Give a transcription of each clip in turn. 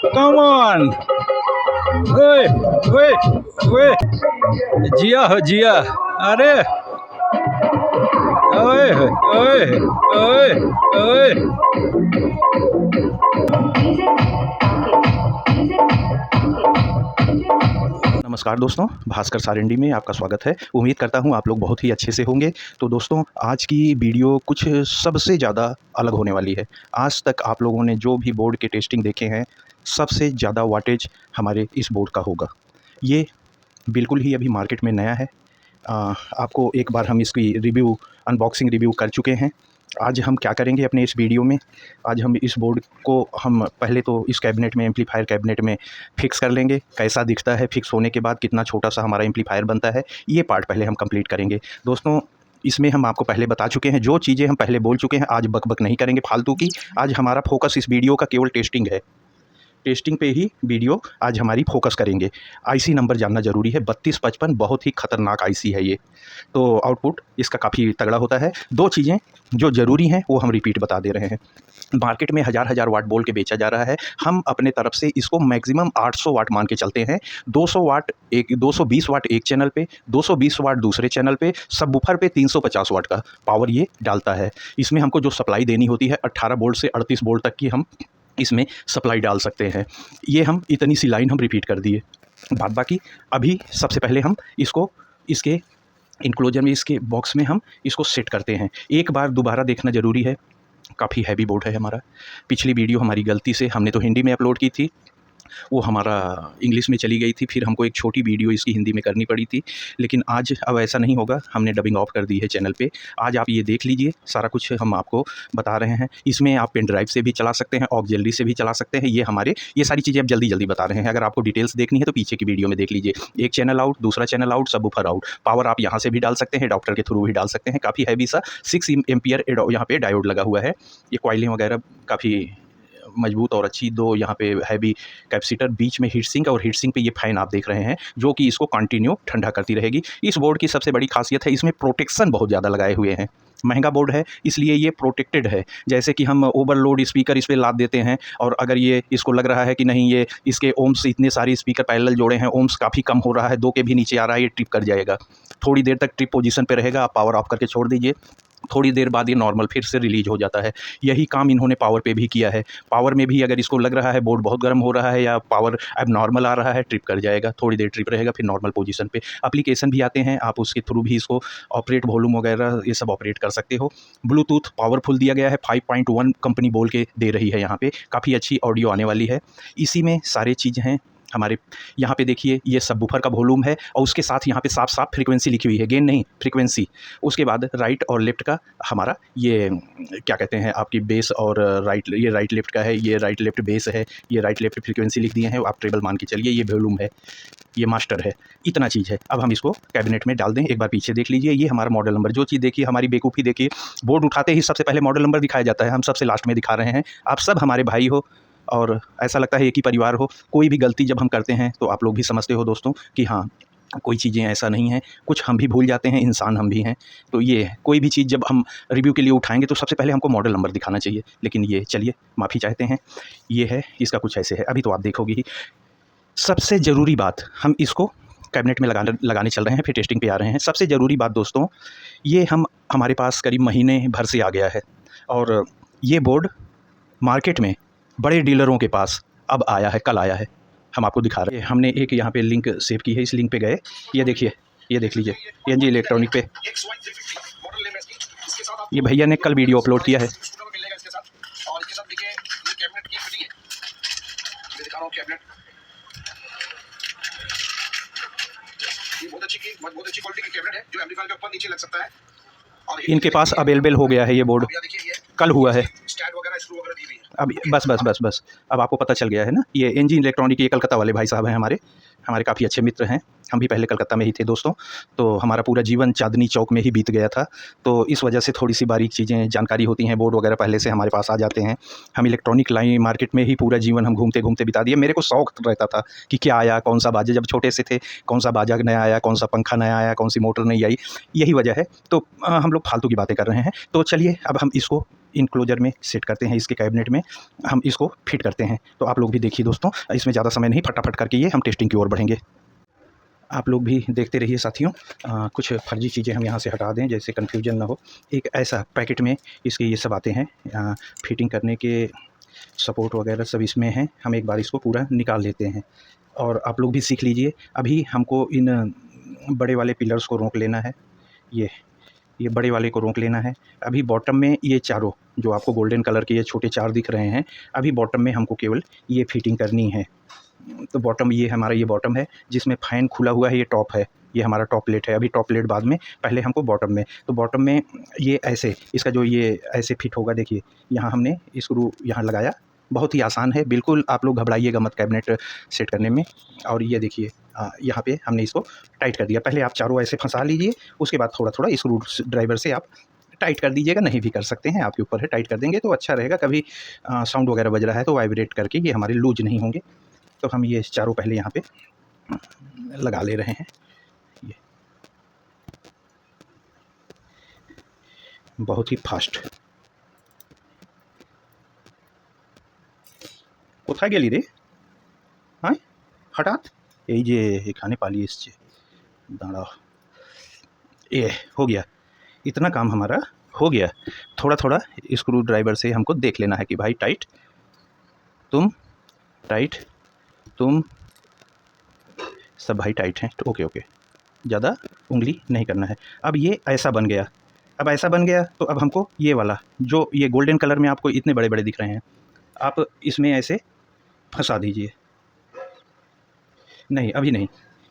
Come on. ओए ओए ओए, जिया हो जिया। अरे ओए ओए ओए ओए। नमस्कार दोस्तों, भास्कर सारंडी में आपका स्वागत है। उम्मीद करता हूँ आप लोग बहुत ही अच्छे से होंगे। तो दोस्तों, आज की वीडियो कुछ सबसे ज़्यादा अलग होने वाली है। आज तक आप लोगों ने जो भी बोर्ड के टेस्टिंग देखे हैं, सबसे ज़्यादा वाटेज हमारे इस बोर्ड का होगा। ये बिल्कुल ही अभी मार्केट में नया है। आपको एक बार हम इसकी रिव्यू, अनबॉक्सिंग रिव्यू कर चुके हैं। आज हम क्या करेंगे अपने इस वीडियो में, आज हम इस बोर्ड को हम पहले तो इस कैबिनेट में, एम्पलीफायर कैबिनेट में फ़िक्स कर लेंगे। कैसा दिखता है, फ़िक्स होने के बाद कितना छोटा सा हमारा एम्पलीफायर बनता है, ये पार्ट पहले हम कंप्लीट करेंगे। दोस्तों, इसमें हम आपको पहले बता चुके हैं, जो चीज़ें हम पहले बोल चुके हैं, आज बक नहीं करेंगे फालतू की। आज हमारा फोकस इस वीडियो का केवल टेस्टिंग है। टेस्टिंग पे ही वीडियो आज हमारी फोकस करेंगे। आईसी नंबर जानना ज़रूरी है। 3255 बहुत ही ख़तरनाक आईसी है ये। तो आउटपुट इसका काफ़ी तगड़ा होता है। दो चीज़ें जो ज़रूरी हैं वो हम रिपीट बता दे रहे हैं। मार्केट में हज़ार वाट बोल के बेचा जा रहा है। हम अपने तरफ से इसको मैक्सिमम 800 वाट मान के चलते हैं। 220 वाट एक चैनल पे, 220 वाट दूसरे चैनल पे, सबवूफर पे 350 वाट का पावर ये डालता है। इसमें हमको जो सप्लाई देनी होती है 18 वोल्ट से 38 वोल्ट तक की हम इसमें सप्लाई डाल सकते हैं। ये हम इतनी सी लाइन हम रिपीट कर दिए। बाद बाकी अभी सबसे पहले हम इसको इसके इनक्लोजर में, इसके बॉक्स में हम इसको सेट करते हैं। एक बार दोबारा देखना ज़रूरी है। काफ़ी हैवी बोर्ड है हमारा। पिछली वीडियो हमारी गलती से हमने तो हिंदी में अपलोड की थी, वो हमारा इंग्लिश में चली गई थी। फिर हमको एक छोटी वीडियो इसकी हिंदी में करनी पड़ी थी। लेकिन आज अब ऐसा नहीं होगा, हमने डबिंग ऑफ कर दी है चैनल पे। आज आप ये देख लीजिए, सारा कुछ हम आपको बता रहे हैं। इसमें आप पेन ड्राइव से भी चला सकते हैं, ऑक्सिलरी से भी चला सकते हैं। ये सारी चीज़ें अब जल्दी बता रहे हैं। अगर आपको डिटेल्स देखनी है तो पीछे की वीडियो में देख लीजिए। एक चैनल आउट, दूसरा channel out, subwoofer out. Power आप यहाँ से भी डाल सकते हैं, एडाप्टर के थ्रू भी डाल सकते हैं। काफ़ी हैवी सा 6 एम्पियर यहाँ पे डायोड लगा हुआ है। ये कॉइलें वगैरह काफ़ी मजबूत और अच्छी। दो यहाँ पे हैवी कैपेसिटर, बीच में हीट सिंक, और हीट सिंक पे ये फैन आप देख रहे हैं जो कि इसको कंटिन्यू ठंडा करती रहेगी। इस बोर्ड की सबसे बड़ी खासियत है, इसमें प्रोटेक्शन बहुत ज़्यादा लगाए हुए हैं। महंगा बोर्ड है इसलिए ये प्रोटेक्टेड है। जैसे कि हम ओवरलोड स्पीकर इस पर लाद देते हैं, और अगर ये इसको लग रहा है कि नहीं, ये इसके ओम्स, इतने सारे स्पीकर पैरेलल जोड़े हैं, ओम्स काफ़ी कम हो रहा है, 2 के भी नीचे आ रहा है, ये ट्रिप कर जाएगा। थोड़ी देर तक ट्रिप पोजीशन पे रहेगा, आप पावर ऑफ करके छोड़ दीजिए, थोड़ी देर बाद ये नॉर्मल फिर से रिलीज हो जाता है। यही काम इन्होंने पावर पे भी किया है। पावर में भी अगर इसको लग रहा है बोर्ड बहुत गर्म हो रहा है या पावर अब नॉर्मल आ रहा है, ट्रिप कर जाएगा, थोड़ी देर ट्रिप रहेगा, फिर नॉर्मल पोजीशन पे। एप्लीकेशन भी आते हैं, आप उसके थ्रू भी इसको ऑपरेट, वॉल्यूम वगैरह ये सब ऑपरेट कर सकते हो। ब्लूटूथ पावरफुल दिया गया है, 5.1 कंपनी बोल के दे रही है। यहाँ पे काफ़ी अच्छी ऑडियो आने वाली है। इसी में सारे चीज़ हैं हमारे। यहाँ पे देखिए, ये सबवूफर का वॉल्यूम है, और उसके साथ यहाँ पे साफ साफ फ्रीक्वेंसी लिखी हुई है, गेन नहीं, फ्रीक्वेंसी। उसके बाद राइट और लेफ्ट का हमारा ये क्या कहते हैं, आपकी बेस और राइट, ये राइट लेफ्ट का है, ये राइट लेफ्ट बेस है, ये राइट लेफ्ट फ्रीक्वेंसी लिख दिए हैं। आप ट्रेबल मान के चलिए, ये वॉल्यूम है, ये मास्टर है। इतना चीज़ है। अब हम इसको कैबिनेट में डाल दें। एक बार पीछे देख लीजिए, ये हमारा मॉडल नंबर। जो चीज़ देखिए, हमारी बेवकूफ़ी देखिए, बोर्ड उठाते ही सबसे पहले मॉडल नंबर दिखाया जाता है, हम सबसे लास्ट में दिखा रहे हैं। आप सब हमारे भाई हो और ऐसा लगता है एक ही परिवार हो। कोई भी गलती जब हम करते हैं तो आप लोग भी समझते हो दोस्तों कि हाँ, कोई चीज़ें ऐसा नहीं है, कुछ हम भी भूल जाते हैं, इंसान हम भी हैं। तो ये कोई भी चीज़ जब हम रिव्यू के लिए उठाएंगे तो सबसे पहले हमको मॉडल नंबर दिखाना चाहिए। लेकिन ये चलिए, माफ़ी चाहते हैं। ये है, इसका कुछ ऐसे है, अभी तो आप देखोगे ही। सबसे ज़रूरी बात, हम इसको कैबिनेट में लगाने चल रहे हैं, फिर टेस्टिंग पे आ रहे हैं। सबसे ज़रूरी बात दोस्तों, ये हमारे पास करीब महीने भर से आ गया है, और ये बोर्ड मार्केट में बड़े डीलरों के पास अब आया है, कल आया है। हम आपको दिखा रहे हैं। हमने एक यहाँ पे लिंक सेव की है, इस लिंक पे गए, ये देखिए, ये देख लीजिए, एनजी इलेक्ट्रॉनिक पे ये भैया ने कल वीडियो अपलोड किया है। बहुत अच्छी क्वालिटी की कैबिनेट है जो एम्पलीफायर के ऊपर नीचे लग सकता है, और इनके पास अवेलेबल हो गया है ये बोर्ड, कल हुआ है। अब बस अब आपको पता चल गया है ना। ये एनजी इलेक्ट्रॉनिक, ये कलकत्ता वाले भाई साहब हैं, हमारे काफ़ी अच्छे मित्र हैं। हम भी पहले कलकत्ता में ही थे दोस्तों। तो हमारा पूरा जीवन चांदनी चौक में ही बीत गया था। तो इस वजह से थोड़ी सी बारीक चीज़ें जानकारी होती हैं, बोर्ड वगैरह पहले से हमारे पास आ जाते हैं। हम इलेक्ट्रॉनिक लाइन मार्केट में ही पूरा जीवन हम घूमते घूमते बिता दिए। मेरे को शौक रहता था कि क्या आया, कौन सा बाजा, जब छोटे से थे, कौन सा बाजा नया आया, कौन सा पंखा नया आया, कौन सी मोटर नई आई, यही वजह है। तो हम लोग फालतू की बातें कर रहे हैं। तो चलिए अब हम इसको इनक्लोजर में सेट करते हैं, इसके कैबिनेट में हम इसको फिट करते हैं। तो आप लोग भी देखिए दोस्तों, इसमें ज़्यादा समय नहीं, फटाफट करके ये हम टेस्टिंग की ओर बढ़ेंगे। आप लोग भी देखते रहिए साथियों। कुछ फर्जी चीज़ें हम यहाँ से हटा दें, जैसे कन्फ्यूजन ना हो। एक ऐसा पैकेट में इसके ये सब आते हैं, फिटिंग करने के सपोर्ट वगैरह सब इसमें हैं। हम एक बार इसको पूरा निकाल लेते हैं और आप लोग भी सीख लीजिए। अभी हमको इन बड़े वाले पिलर्स को रोक लेना है, ये बड़े वाले को रोक लेना है। अभी बॉटम में ये चारों जो आपको गोल्डन कलर के ये छोटे 4 दिख रहे हैं, अभी बॉटम में हमको केवल ये फिटिंग करनी है। तो बॉटम ये हमारा ये बॉटम है, जिसमें फ़ैन खुला हुआ है, ये टॉप है, ये हमारा टॉप प्लेट है। अभी टॉप प्लेट बाद में, पहले हमको बॉटम में। तो बॉटम में ये ऐसे, इसका जो ये ऐसे फिट होगा, देखिए यहाँ हमने स्क्रू यहाँ लगाया। बहुत ही आसान है, बिल्कुल आप लोग घबराइएगा मत कैबिनेट सेट करने में। और ये देखिए यहाँ पे हमने इसको टाइट कर दिया। पहले आप चारों ऐसे फंसा लीजिए, उसके बाद थोड़ा थोड़ा स्क्रू ड्राइवर से आप टाइट कर दीजिएगा। नहीं भी कर सकते हैं, आपके ऊपर है। टाइट कर देंगे तो अच्छा रहेगा। कभी साउंड वगैरह बज रहा है तो वाइब्रेट करके ये हमारे लूज नहीं होंगे। तो हम ये चारों पहले यहाँ पे लगा ले रहे हैं। ये बहुत ही फास्ट। कोथाय गेली रे? हाँ हठात এই যে এখানে पाली এসছে, दाঁড়াও। ये हो गया, इतना काम हमारा हो गया। थोड़ा थोड़ा स्क्रू ड्राइवर से हमको देख लेना है कि भाई टाइट, तुम टाइट, तुम सब भाई टाइट हैं। तो ओके ओके, ज़्यादा उंगली नहीं करना है। अब ये ऐसा बन गया। अब ऐसा बन गया तो अब हमको ये वाला जो ये गोल्डन कलर में आपको इतने बड़े बड़े दिख रहे हैं, आप इसमें ऐसे फंसा दीजिए। नहीं अभी नहीं,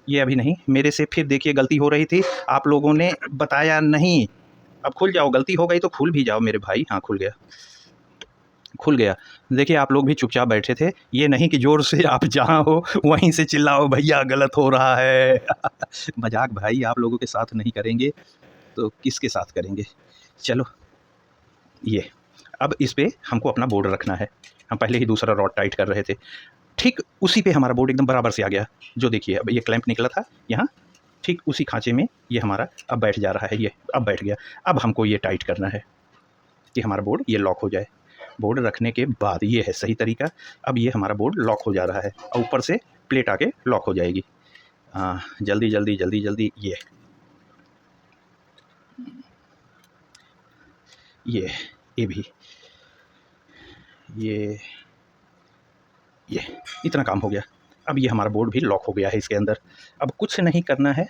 ये अभी नहीं। मेरे से फिर देखिए गलती हो रही थी, आप लोगों ने बताया नहीं। अब खुल जाओ, गलती हो गई तो खुल भी जाओ मेरे भाई। हाँ खुल गया, खुल गया। देखिए आप लोग भी चुपचाप बैठे थे, ये नहीं कि ज़ोर से आप जहाँ हो वहीं से चिल्लाओ भैया गलत हो रहा है। मजाक भाई आप लोगों के साथ नहीं करेंगे तो किसके साथ करेंगे। चलो ये अब इस पे हमको अपना बोर्ड रखना है। हम पहले ही दूसरा रॉड टाइट कर रहे थे, ठीक उसी पे हमारा बोर्ड एकदम बराबर से आ गया। जो देखिए अब ये क्लैंप निकला था यहाँ, ठीक उसी खांचे में ये हमारा अब बैठ जा रहा है। ये अब बैठ गया। अब हमको ये टाइट करना है कि हमारा बोर्ड ये लॉक हो जाए। बोर्ड रखने के बाद ये है सही तरीका। अब ये हमारा बोर्ड लॉक हो जा रहा है और ऊपर से प्लेट आके लॉक हो जाएगी। जल्दी जल्दी जल्दी जल्दी ये भी ये इतना काम हो गया। अब ये हमारा बोर्ड भी लॉक हो गया है इसके अंदर। अब कुछ नहीं करना है,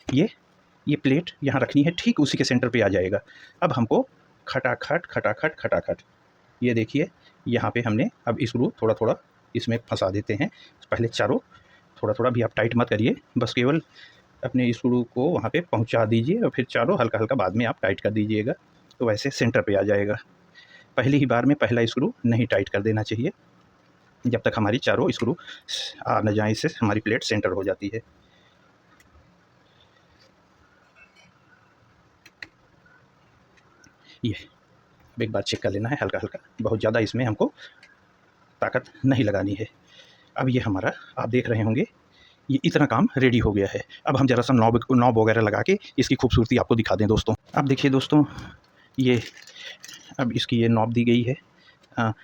ये प्लेट यहाँ रखनी है, ठीक उसी के सेंटर पे आ जाएगा। अब हमको खटाखट खटाखट खटाखट, ये देखिए यहाँ पे हमने अब स्क्रू थोड़ा थोड़ा इसमें फंसा देते हैं। पहले चारों थोड़ा थोड़ा भी आप टाइट मत करिए, बस केवल अपने स्क्रू को वहाँ पे पहुँचा दीजिए और फिर चारों हल्का हल्का बाद में आप टाइट कर दीजिएगा, तो वैसे सेंटर पे आ जाएगा। पहली ही बार में पहला स्क्रू नहीं टाइट कर देना चाहिए, जब तक हमारी चारों स्क्रू आ न जाए, इससे हमारी प्लेट सेंटर हो जाती है। ये अब एक बार चेक कर लेना है हल्का हल्का, बहुत ज़्यादा इसमें हमको ताकत नहीं लगानी है। अब ये हमारा आप देख रहे होंगे ये इतना काम रेडी हो गया है। अब हम ज़रा सा नॉब वगैरह लगा के इसकी खूबसूरती आपको दिखा दें दोस्तों। अब देखिए दोस्तों, ये अब इसकी ये नॉब दी गई है।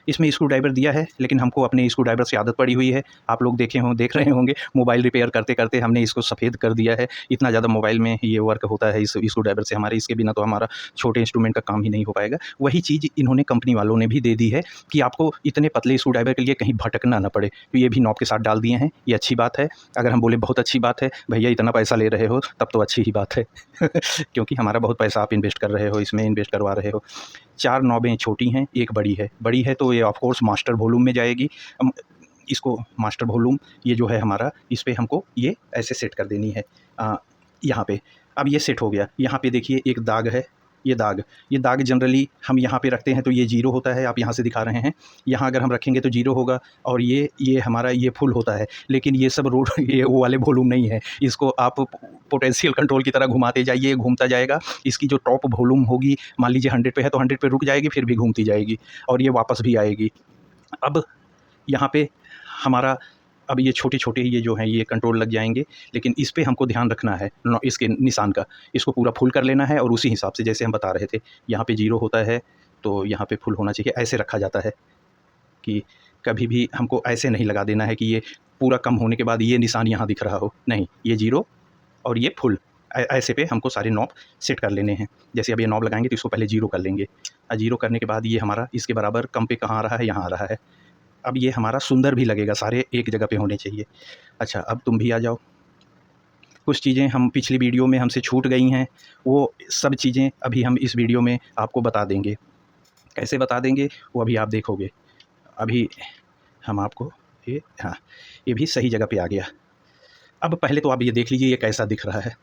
इसमें स्क्रू ड्राइवर दिया है, लेकिन हमको अपने स्क्रू ड्राइवर से आदत पड़ी हुई है। आप लोग देख रहे होंगे मोबाइल रिपेयर करते करते हमने इसको सफ़ेद कर दिया है। इतना ज़्यादा मोबाइल में ये वर्क होता है इस स्क्रू ड्राइवर से हमारे, इसके बिना तो हमारा छोटे इंस्ट्रूमेंट का काम ही नहीं हो पाएगा। वही चीज़ इन्होंने कंपनी वालों ने भी दे दी है कि आपको इतने पतले स्क्रू ड्राइवर के लिए कहीं भटकना ना पड़े, तो ये भी नॉब के साथ डाल दिए हैं। ये अच्छी बात है। अगर हम बोले बहुत अच्छी बात है, भैया इतना पैसा ले रहे हो तब तो अच्छी ही बात है। क्योंकि हमारा बहुत पैसा आप इन्वेस्ट कर रहे हो, इसमें इन्वेस्ट करवा रहे हो। 4 नॉबें छोटी हैं, एक बड़ी है तो ये ऑफ कोर्स मास्टर वॉल्यूम में जाएगी। इसको मास्टर वॉल्यूम ये जो है हमारा, इस पे हमको ये ऐसे सेट कर देनी है यहाँ पे। अब ये सेट हो गया। यहाँ पे देखिए एक दाग है, ये दाग जनरली हम यहाँ पे रखते हैं तो ये 0 होता है, आप यहाँ से दिखा रहे हैं। यहाँ अगर हम रखेंगे तो 0 होगा और ये हमारा ये फुल होता है। लेकिन ये सब रोड ये वो वाले वॉल्यूम नहीं है। इसको आप पोटेंशियल कंट्रोल की तरह घुमाते जाइए, घूमता जाएगा। इसकी जो टॉप वॉल्यूम होगी, मान लीजिए 100 पे है तो 100 पे रुक जाएगी, फिर भी घूमती जाएगी और ये वापस भी आएगी। अब यहाँ पे हमारा अब ये छोटे ये जो हैं ये कंट्रोल लग जाएंगे, लेकिन इस पे हमको ध्यान रखना है इसके निशान का। इसको पूरा फुल कर लेना है और उसी हिसाब से जैसे हम बता रहे थे, यहाँ पे 0 होता है तो यहाँ पे फुल होना चाहिए। ऐसे रखा जाता है कि कभी भी हमको ऐसे नहीं लगा देना है कि ये पूरा कम होने के बाद ये निशान यहाँ दिख रहा हो, नहीं, ये जीरो और ये फुल, ऐसे पे हमको सारे नॉब सेट कर लेने हैं। जैसे अब ये नॉब लगाएंगे तो इसको पहले जीरो कर लेंगे, जीरो करने के बाद ये हमारा इसके बराबर कम पे कहाँ आ रहा है, यहाँ आ रहा है। अब ये हमारा सुंदर भी लगेगा, सारे एक जगह पे होने चाहिए। अच्छा, अब तुम भी आ जाओ। कुछ चीज़ें हम पिछली वीडियो में हमसे छूट गई हैं, वो सब चीज़ें अभी हम इस वीडियो में आपको बता देंगे। कैसे बता देंगे वो अभी आप देखोगे। अभी हम आपको ये, हाँ, ये भी सही जगह पे आ गया। अब पहले तो आप ये देख लीजिए ये कैसा दिख रहा है।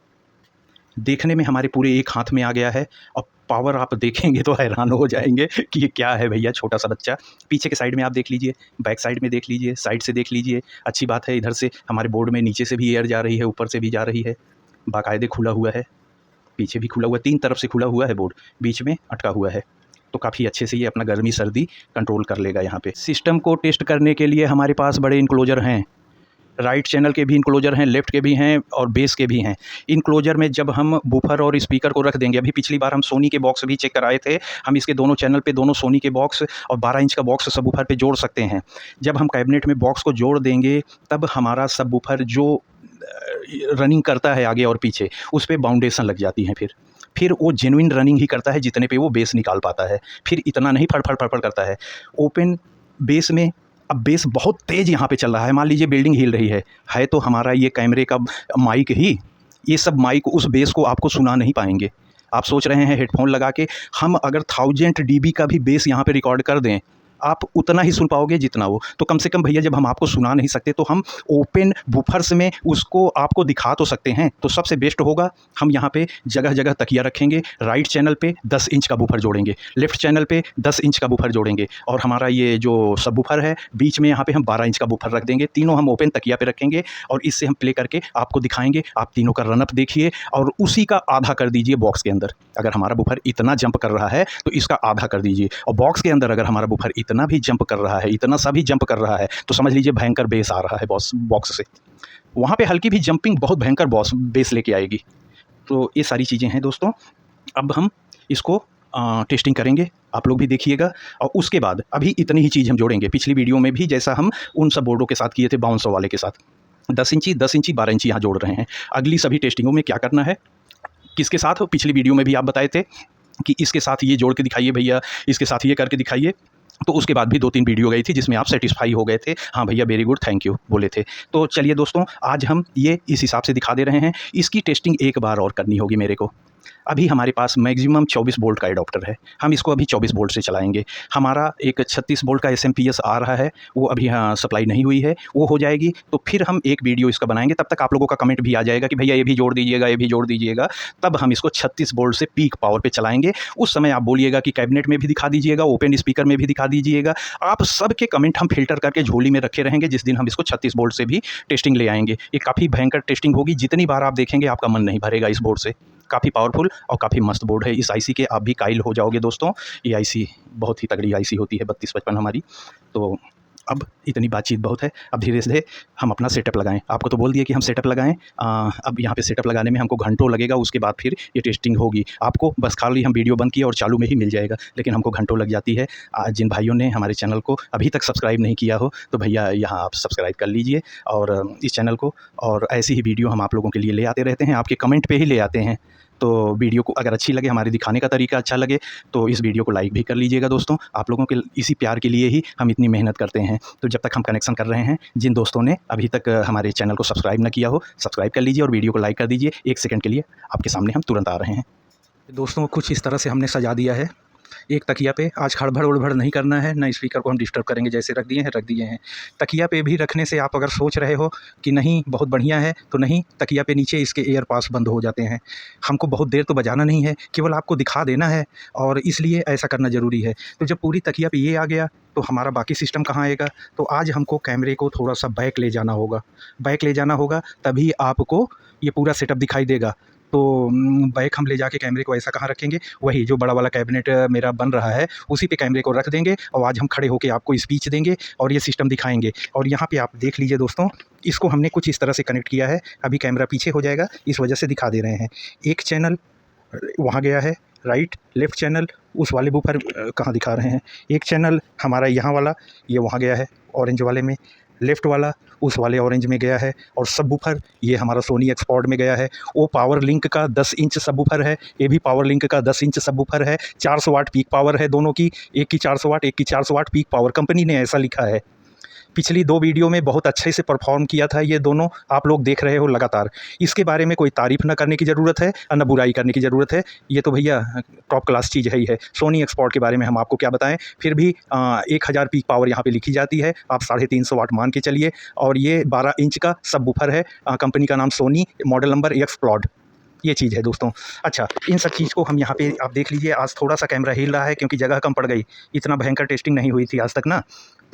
देखने में हमारे पूरे एक हाथ में आ गया है और पावर आप देखेंगे तो हैरान हो जाएंगे कि ये क्या है भैया, छोटा सा बच्चा। पीछे के साइड में आप देख लीजिए, बैक साइड में देख लीजिए, साइड से देख लीजिए। अच्छी बात है, इधर से हमारे बोर्ड में नीचे से भी एयर जा रही है, ऊपर से भी जा रही है, बाकायदे खुला हुआ है, पीछे भी खुला हुआ है, 3 तरफ से खुला हुआ है बोर्ड, बीच में अटका हुआ है। तो काफ़ी अच्छे से ये अपना गर्मी सर्दी कंट्रोल कर लेगा। यहाँ पे सिस्टम को टेस्ट करने के लिए हमारे पास बड़े इनक्लोजर हैं, राइट चैनल के भी इनक्लोजर हैं, लेफ़्ट के भी हैं और बेस के भी हैं। इनक्लोजर में जब हम बूफर और स्पीकर को रख देंगे, अभी पिछली बार हम सोनी के बॉक्स भी चेक कराए थे, हम इसके दोनों चैनल पे दोनों सोनी के बॉक्स और 12 इंच का बॉक्स सबवूफर पे जोड़ सकते हैं। जब हम कैबिनेट में बॉक्स को जोड़ देंगे तब हमारा सबवूफर जो रनिंग करता है आगे और पीछे, उस पर बाउंडेशन लग जाती हैं। फिर वो जेन्युइन रनिंग ही करता है जितने पे वो बेस निकाल पाता है, फिर इतना नहीं फड़ फड़ करता है। ओपन बेस में अब बेस बहुत तेज़ यहाँ पे चल रहा है, मान लीजिए बिल्डिंग हिल रही है तो हमारा ये कैमरे का माइक ही, ये सब माइक उस बेस को आपको सुना नहीं पाएंगे। आप सोच रहे हैं हेडफोन लगा के हम अगर 1000 dB का भी बेस यहाँ पे रिकॉर्ड कर दें, आप उतना ही सुन पाओगे जितना वो। तो कम से कम भैया जब हम आपको सुना नहीं सकते तो हम ओपन वूफर्स में उसको आपको दिखा तो सकते हैं। तो सबसे बेस्ट होगा हम यहाँ पे जगह जगह तकिया रखेंगे, राइट चैनल पे 10 इंच का वूफर जोड़ेंगे, लेफ्ट चैनल पे 10 इंच का वूफर जोड़ेंगे और हमारा ये जो सब वूफर है बीच में यहाँ पे हम 12 इंच का वूफर रख देंगे। तीनों हम ओपन तकिया पे रखेंगे और इससे हम प्ले करके आपको दिखाएंगे। आप तीनों का रनअप देखिए और उसी का आधा कर दीजिए बॉक्स के अंदर। अगर हमारा वूफर इतना जंप कर रहा है तो इसका आधा कर दीजिए, और बॉक्स के अंदर अगर हमारा वूफर इतना भी जंप कर रहा है, इतना सा भी जंप कर रहा है, तो समझ लीजिए भयंकर बेस आ रहा है बॉक्स से। वहाँ पे हल्की भी जंपिंग बहुत भयंकर बेस लेके आएगी। तो ये सारी चीज़ें हैं दोस्तों। अब हम इसको टेस्टिंग करेंगे, आप लोग भी देखिएगा। और उसके बाद अभी इतनी ही चीज़ हम जोड़ेंगे। पिछली वीडियो में भी जैसा हम उन सब बोर्डों के साथ किए थे, 5200 वाले के साथ 10 इंची 12 इंची यहाँ जोड़ रहे हैं। अगली सभी टेस्टिंगों में क्या करना है, किसके साथ, पिछली वीडियो में भी आप बताए थे कि इसके साथ ये जोड़ के दिखाइए भैया, इसके साथ ये करके दिखाइए। तो उसके बाद भी 2-3 वीडियो गई थी जिसमें आप सेटिस्फाई हो गए थे, हाँ भैया वेरी गुड थैंक यू बोले थे। तो चलिए दोस्तों, आज हम ये इस हिसाब से दिखा दे रहे हैं। इसकी टेस्टिंग एक बार और करनी होगी मेरे को। अभी हमारे पास मैक्सिमम 24 वोल्ट का एडाप्टर है, हम इसको अभी 24 वोल्ट से चलाएंगे। हमारा एक 36 वोल्ट का एसएमपीएस आ रहा है, वो अभी सप्लाई नहीं हुई है, वो हो जाएगी तो फिर हम एक वीडियो इसका बनाएंगे। तब तक आप लोगों का कमेंट भी आ जाएगा कि भैया ये भी जोड़ दीजिएगा, ये भी जोड़ दीजिएगा। तब हम इसको 36 वोल्ट से पीक पावर पे चलाएंगे। उस समय आप बोलिएगा कि कैबिनेट में भी दिखा दीजिएगा, ओपन स्पीकर में भी दिखा दीजिएगा। आप सबके कमेंट हम फिल्टर करके झोली में रखे रहेंगे। जिस दिन हम इसको 36 वोल्ट से भी टेस्टिंग ले आएंगे, ये काफ़ी भयंकर टेस्टिंग होगी। जितनी बार आप देखेंगे आपका मन नहीं भरेगा इस बोर्ड से। काफ़ी पावरफुल और काफ़ी मस्त बोर्ड है। इस आईसी के आप भी कायल हो जाओगे दोस्तों। ये आईसी बहुत ही तगड़ी आईसी होती है 3255 हमारी। तो अब इतनी बातचीत बहुत है, अब धीरे धीरे हम अपना सेटअप लगाएं। आपको तो बोल दिया कि हम सेटअप लगाएं। अब यहाँ पे सेटअप लगाने में हमको घंटों लगेगा, उसके बाद फिर ये टेस्टिंग होगी। आपको बस खाली हम वीडियो बंद किया और चालू में ही मिल जाएगा, लेकिन हमको घंटों लग जाती है। जिन भाइयों ने हमारे चैनल को अभी तक सब्सक्राइब नहीं किया हो तो भैया यहाँ आप सब्सक्राइब कर लीजिए और इस चैनल को, और ऐसी ही वीडियो हम आप लोगों के लिए ले आते रहते हैं। आपके कमेंट पर ही ले आते हैं। तो वीडियो को अगर अच्छी लगे, हमारे दिखाने का तरीका अच्छा लगे तो इस वीडियो को लाइक भी कर लीजिएगा दोस्तों। आप लोगों के इसी प्यार के लिए ही हम इतनी मेहनत करते हैं। तो जब तक हम कनेक्शन कर रहे हैं, जिन दोस्तों ने अभी तक हमारे चैनल को सब्सक्राइब ना किया हो, सब्सक्राइब कर लीजिए और वीडियो को लाइक कर दीजिए। 1 सेकंड के लिए आपके सामने हम तुरंत आ रहे हैं। दोस्तों कुछ इस तरह से हमने सजा दिया है। एक तकिया पे आज खड़बड़ उड़बड़ नहीं करना है, ना स्पीकर को हम डिस्टर्ब करेंगे। जैसे रख दिए हैं। तकिया पे भी रखने से आप अगर सोच रहे हो कि नहीं बहुत बढ़िया है, तो नहीं, तकिया पे नीचे इसके एयर पास बंद हो जाते हैं। हमको बहुत देर तो बजाना नहीं है, केवल आपको दिखा देना है, और इसलिए ऐसा करना ज़रूरी है। तो जब पूरी तकिया पे ये आ गया तो हमारा बाकी सिस्टम कहाँ आएगा। तो आज हमको कैमरे को थोड़ा सा बैक ले जाना होगा, तभी आपको ये पूरा सेटअप दिखाई देगा। तो बैक हम ले जाके कैमरे को ऐसा कहाँ रखेंगे, वही जो बड़ा वाला कैबिनेट मेरा बन रहा है उसी पे कैमरे को रख देंगे, और आज हम खड़े होके आपको स्पीच देंगे और ये सिस्टम दिखाएंगे। और यहाँ पे आप देख लीजिए दोस्तों, इसको हमने कुछ इस तरह से कनेक्ट किया है। अभी कैमरा पीछे हो जाएगा, इस वजह से दिखा दे रहे हैं। एक चैनल वहाँ गया है, राइट लेफ़्ट चैनल उस वाले बूफर कहाँ दिखा रहे हैं, एक चैनल हमारा यहाँ वाला ये वहाँ गया है ऑरेंज वाले में, लेफ़्ट वाला उस वाले ऑरेंज में गया है, और सब वूफर ये हमारा सोनी एक्सपॉर्ट में गया है। वो पावर लिंक का 10 इंच सब वूफर है, ये भी पावर लिंक का 10 इंच सब वूफर है। 400 वाट पीक पावर है दोनों की, एक की 400 वाट एक की 400 वाट पीक पावर, कंपनी ने ऐसा लिखा है। पिछली 2 वीडियो में बहुत अच्छे से परफॉर्म किया था ये दोनों, आप लोग देख रहे हो लगातार। इसके बारे में कोई तारीफ़ ना करने की ज़रूरत है और ना बुराई करने की ज़रूरत है, ये तो भैया टॉप क्लास चीज़ है ही है। सोनी एक्सपॉर्ट के बारे में हम आपको क्या बताएं, फिर भी 1000 पीक पावर यहाँ पे लिखी जाती है, आप 350 वाट मान के चलिए। और ये 12 इंच का सब वूफर है, कंपनी का नाम सोनी, मॉडल नंबर एक्सप्लॉड, ये चीज़ है दोस्तों। अच्छा, इन सब चीज़ को हम यहाँ पे आप देख लीजिए। आज थोड़ा सा कैमरा हिल रहा है क्योंकि जगह कम पड़ गई, इतना भयंकर टेस्टिंग नहीं हुई थी आज तक ना।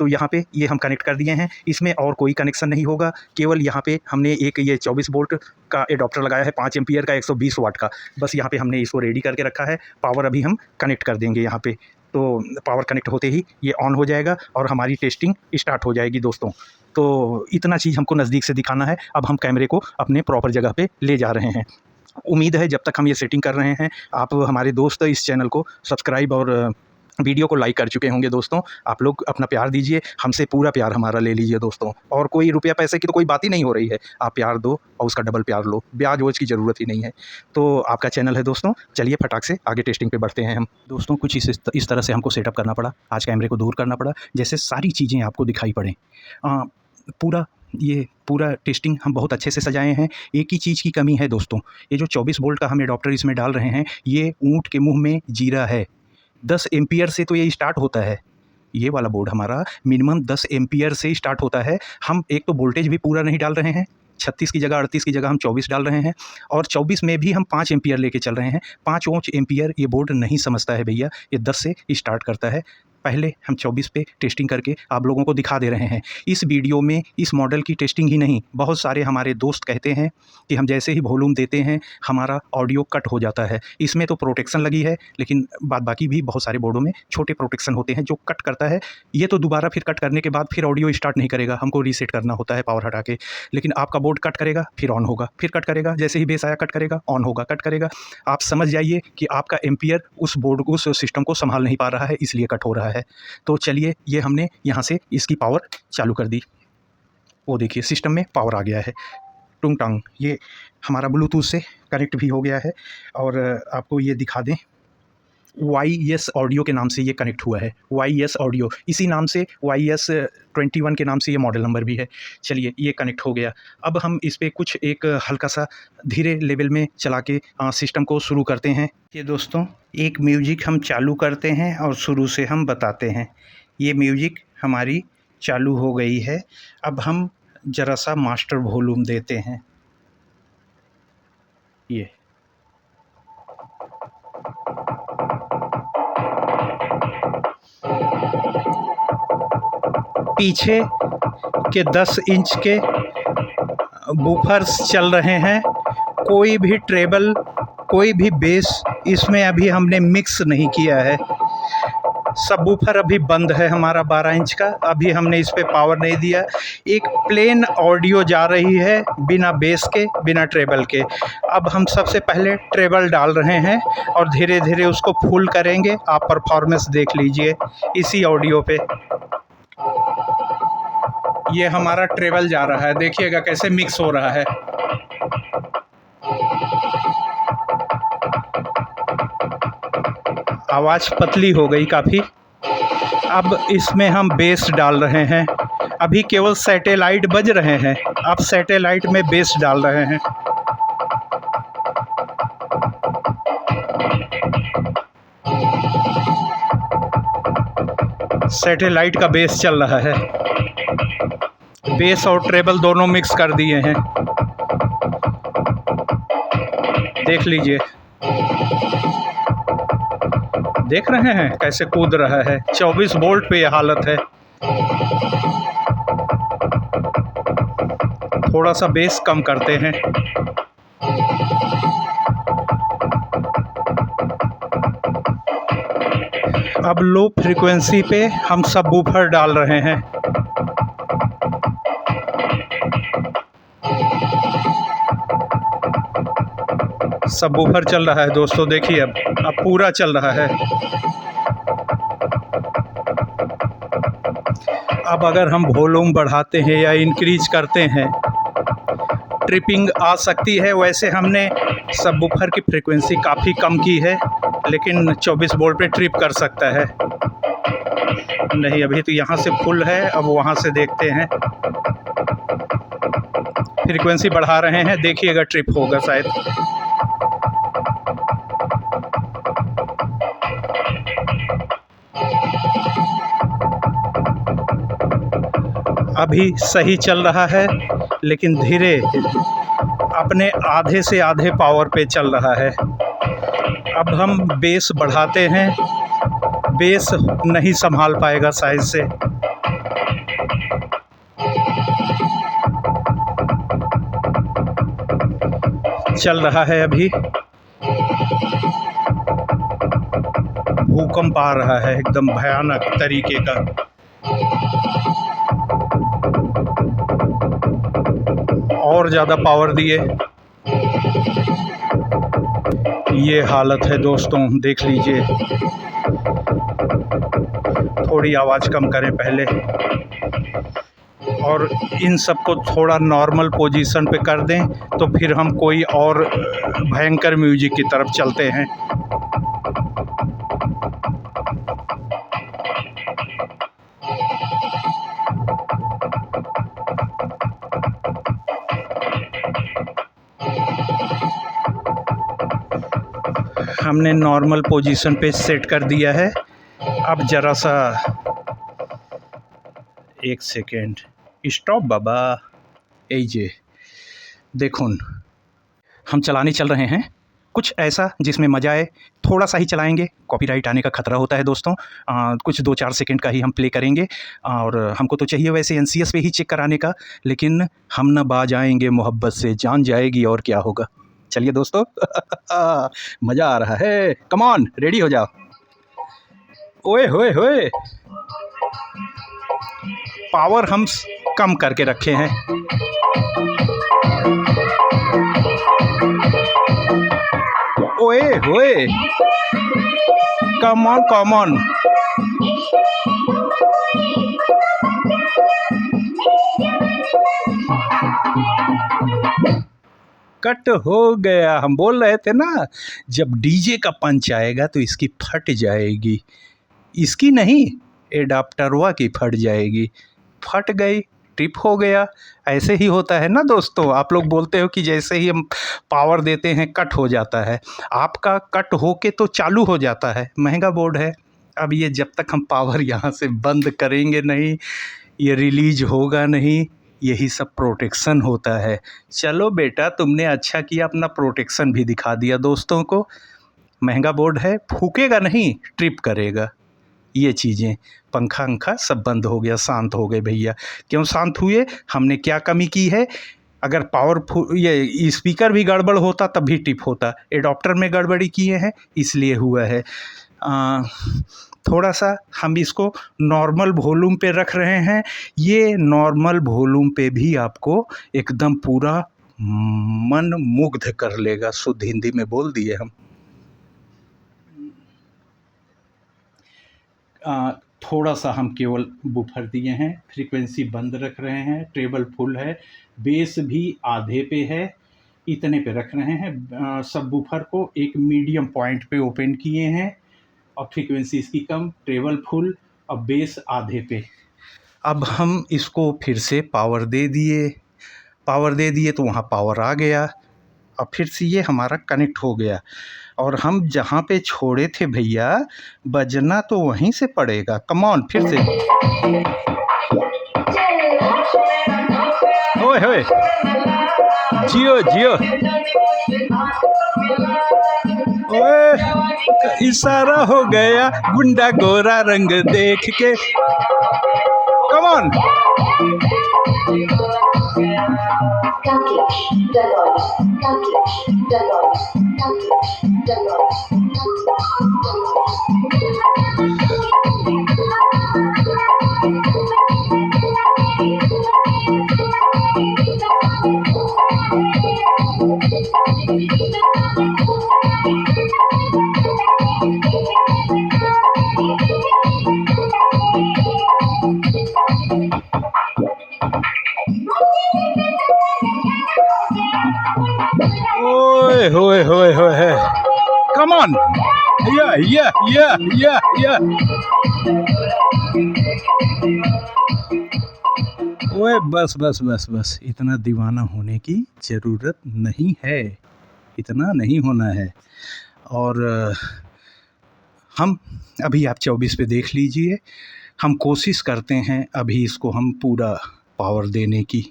तो यहाँ पे ये हम कनेक्ट कर दिए हैं, इसमें और कोई कनेक्शन नहीं होगा, केवल यहाँ पे हमने एक ये 24 वोल्ट का एडाप्टर लगाया है, 5 एम्पियर का 120 वाट का, बस यहाँ पे हमने इसको रेडी करके रखा है। पावर अभी हम कनेक्ट कर देंगे यहाँ पे, तो पावर कनेक्ट होते ही ये ऑन हो जाएगा और हमारी टेस्टिंग स्टार्ट हो जाएगी दोस्तों। तो इतना चीज़ हमको नज़दीक से दिखाना है। अब हम कैमरे को अपने प्रॉपर जगह पे ले जा रहे हैं। उम्मीद है जब तक हम ये सेटिंग कर रहे हैं, आप हमारे दोस्त इस चैनल को सब्सक्राइब और वीडियो को लाइक कर चुके होंगे दोस्तों। आप लोग अपना प्यार दीजिए, हमसे पूरा प्यार हमारा ले लीजिए दोस्तों। और कोई रुपया पैसे की तो कोई बात ही नहीं हो रही है, आप प्यार दो और उसका डबल प्यार लो, ब्याज वोज की ज़रूरत ही नहीं है। तो आपका चैनल है दोस्तों, चलिए फटाक से आगे टेस्टिंग पे बढ़ते हैं हम दोस्तों। कुछ इस तरह से हमको सेटअप करना पड़ा, आज कैमरे को दूर करना पड़ा, जैसे सारी चीज़ें आपको दिखाई पड़ें। पूरा टेस्टिंग हम बहुत अच्छे से सजाए हैं। एक ही चीज़ की कमी है दोस्तों, ये जो 24 वोल्ट का हम एडाप्टर इसमें डाल रहे हैं, ये ऊँट के मुँह में जीरा है। 10 एम्पियर से तो ये स्टार्ट होता है, ये वाला बोर्ड हमारा मिनिमम 10 एम्पियर से स्टार्ट होता है। हम एक तो वोल्टेज भी पूरा नहीं डाल रहे हैं, 36 की जगह 38 की जगह हम 24 डाल रहे हैं, और 24 में भी हम 5 एम्पियर लेके चल रहे हैं। 5 एम्पियर ये बोर्ड नहीं समझता है भैया, ये 10 से स्टार्ट करता है। पहले हम 24 पे टेस्टिंग करके आप लोगों को दिखा दे रहे हैं। इस वीडियो में इस मॉडल की टेस्टिंग ही नहीं, बहुत सारे हमारे दोस्त कहते हैं कि हम जैसे ही वॉल्यूम देते हैं हमारा ऑडियो कट हो जाता है। इसमें तो प्रोटेक्शन लगी है, लेकिन बाद बाकी भी बहुत सारे बोर्डों में छोटे प्रोटेक्शन होते हैं जो कट करता है। ये तो दोबारा फिर कट करने के बाद फिर ऑडियो स्टार्ट नहीं करेगा, हमको रीसेट करना होता है पावर हटा के। लेकिन आपका बोर्ड कट करेगा फिर ऑन होगा, फिर कट करेगा, जैसे ही बेस आया कट करेगा, ऑन होगा, कट करेगा। आप समझ जाइए कि आपका एम्पियर उस बोर्ड उस सिस्टम को संभाल नहीं पा रहा है, इसलिए कट हो रहा है। तो चलिए, ये हमने यहाँ से इसकी पावर चालू कर दी, वो देखिए सिस्टम में पावर आ गया है, टुंग टांग। ये हमारा ब्लूटूथ से कनेक्ट भी हो गया है, और आपको ये दिखा दें, YS ऑडियो के नाम से ये कनेक्ट हुआ है। YS ऑडियो, इसी नाम से YS 21 के नाम से ये मॉडल नंबर भी है। चलिए, ये कनेक्ट हो गया। अब हम इस पर कुछ एक हल्का सा धीरे लेवल में चला के सिस्टम को शुरू करते हैं। ये दोस्तों, एक म्यूजिक हम चालू करते हैं और शुरू से हम बताते हैं। ये म्यूजिक हमारी चालू हो गई है। अब हम ज़रा सा मास्टर वॉल्यूम देते हैं। ये पीछे के 10 इंच के बूफर्स चल रहे हैं, कोई भी ट्रेबल, कोई भी बेस इसमें अभी हमने मिक्स नहीं किया है। सबवूफर अभी बंद है हमारा 12 इंच का, अभी हमने इस पे पावर नहीं दिया। एक प्लेन ऑडियो जा रही है बिना बेस के, बिना ट्रेबल के। अब हम सबसे पहले ट्रेबल डाल रहे हैं और धीरे धीरे उसको फुल करेंगे। आप परफॉर्मेंस देख लीजिए इसी ऑडियो पे। ये हमारा ट्रेबल जा रहा है, देखिएगा कैसे मिक्स हो रहा है। आवाज़ पतली हो गई काफ़ी। अब इसमें हम बेस डाल रहे हैं। अभी केवल सैटेलाइट बज रहे हैं, अब सैटेलाइट में बेस डाल रहे हैं। सैटेलाइट का बेस चल रहा है, बेस और ट्रेबल दोनों मिक्स कर दिए हैं, देख लीजिए। देख रहे हैं कैसे कूद रहा है, 24 वोल्ट पे यह हालत है। थोड़ा सा बेस कम करते हैं। अब लो फ्रीक्वेंसी पे हम सबवूफर डाल रहे हैं। सबवूफर चल रहा है दोस्तों, देखिए अब पूरा चल रहा है। अब अगर हम वॉल्यूम बढ़ाते हैं या इंक्रीज करते हैं, ट्रिपिंग आ सकती है। वैसे हमने सबवूफर की फ्रीक्वेंसी काफ़ी कम की है, लेकिन 24 वोल्ट पे ट्रिप कर सकता है। नहीं, अभी तो यहाँ से फुल है, अब वहाँ से देखते हैं। फ्रीक्वेंसी बढ़ा रहे हैं, देखिएगा ट्रिप होगा शायद। अभी सही चल रहा है, लेकिन धीरे अपने आधे से आधे पावर पे चल रहा है। अब हम बेस बढ़ाते हैं, बेस नहीं संभाल पाएगा साइज से। चल रहा है अभी, भूकंप आ रहा है एकदम भयानक तरीके का। और ज़्यादा पावर दिए, ये हालत है दोस्तों, देख लीजिए। थोड़ी आवाज़ कम करें पहले, और इन सबको थोड़ा नॉर्मल पोजीशन पे कर दें, तो फिर हम कोई और भयंकर म्यूजिक की तरफ चलते हैं। हमने नॉर्मल पोजीशन पे सेट कर दिया है। अब ज़रा सा 1 सेकेंड स्टॉप बाबा। ये देखो, हम चलाने चल रहे हैं कुछ ऐसा जिसमें मज़ा आए। थोड़ा सा ही चलाएंगे, कॉपीराइट आने का खतरा होता है दोस्तों। कुछ 2-4 सेकंड का ही हम प्ले करेंगे, और हमको तो चाहिए वैसे एनसीएस पे ही चेक कराने का, लेकिन हम न बाज आएंगे मोहब्बत से, जान जाएगी और क्या होगा। चलिए दोस्तों मज़ा आ रहा है। कम ऑन, रेडी हो जाओ। ओए होए होए, पावर हम कम करके रखे हैं। ओए होए, come on come on. Cut हो गया। हम बोल रहे थे ना, जब डीजे का पंच आएगा तो इसकी फट जाएगी। इसकी नहीं, एडाप्टरवा की फट जाएगी। फट गई, ट्रिप हो गया। ऐसे ही होता है ना दोस्तों। आप लोग बोलते हो कि जैसे ही हम पावर देते हैं कट हो जाता है। आपका कट होके तो चालू हो जाता है। महंगा बोर्ड है। अब ये जब तक हम पावर यहाँ से बंद करेंगे नहीं, ये रिलीज होगा नहीं। यही सब प्रोटेक्शन होता है। चलो बेटा, तुमने अच्छा किया, अपना प्रोटेक्शन भी दिखा दिया दोस्तों को। महंगा बोर्ड है, फूकेगा नहीं, ट्रिप करेगा। ये चीज़ें, पंखा अंखा सब बंद हो गया, शांत हो गए भैया। क्यों शांत हुए? हमने क्या कमी की है? अगर पावरफुल ये स्पीकर भी गड़बड़ होता तब भी टिप होता। एडॉप्टर में गड़बड़ी किए हैं, इसलिए हुआ है। थोड़ा सा हम इसको नॉर्मल वॉल्यूम पे रख रहे हैं। ये नॉर्मल वॉल्यूम पे भी आपको एकदम पूरा मन मुग्ध कर लेगा। शुद्ध हिंदी में बोल दिए हम। थोड़ा सा हम केवल बूफर दिए हैं, फ्रीक्वेंसी बंद रख रहे हैं, ट्रेबल फुल है, बेस भी आधे पे है, इतने पे रख रहे हैं। सब बूफर को एक मीडियम पॉइंट पे ओपन किए हैं, और फ्रीक्वेंसी इसकी कम, ट्रेबल फुल और बेस आधे पे। अब हम इसको फिर से पावर दे दिए तो वहाँ पावर आ गया, और फिर से ये हमारा कनेक्ट हो गया। और हम जहाँ पे छोड़े थे भैया, बजना तो वहीं से पड़ेगा। कम ऑन, फिर से। ओए होए, जियो जियो। ओए, इशारा हो गया गुंडा गोरा रंग देख के। Come on. होए होए होए, कम ऑन, या ओए, बस बस बस बस, इतना दीवाना होने की ज़रूरत नहीं है, इतना नहीं होना है। और हम अभी आप 24 पे देख लीजिए, हम कोशिश करते हैं अभी इसको हम पूरा पावर देने की।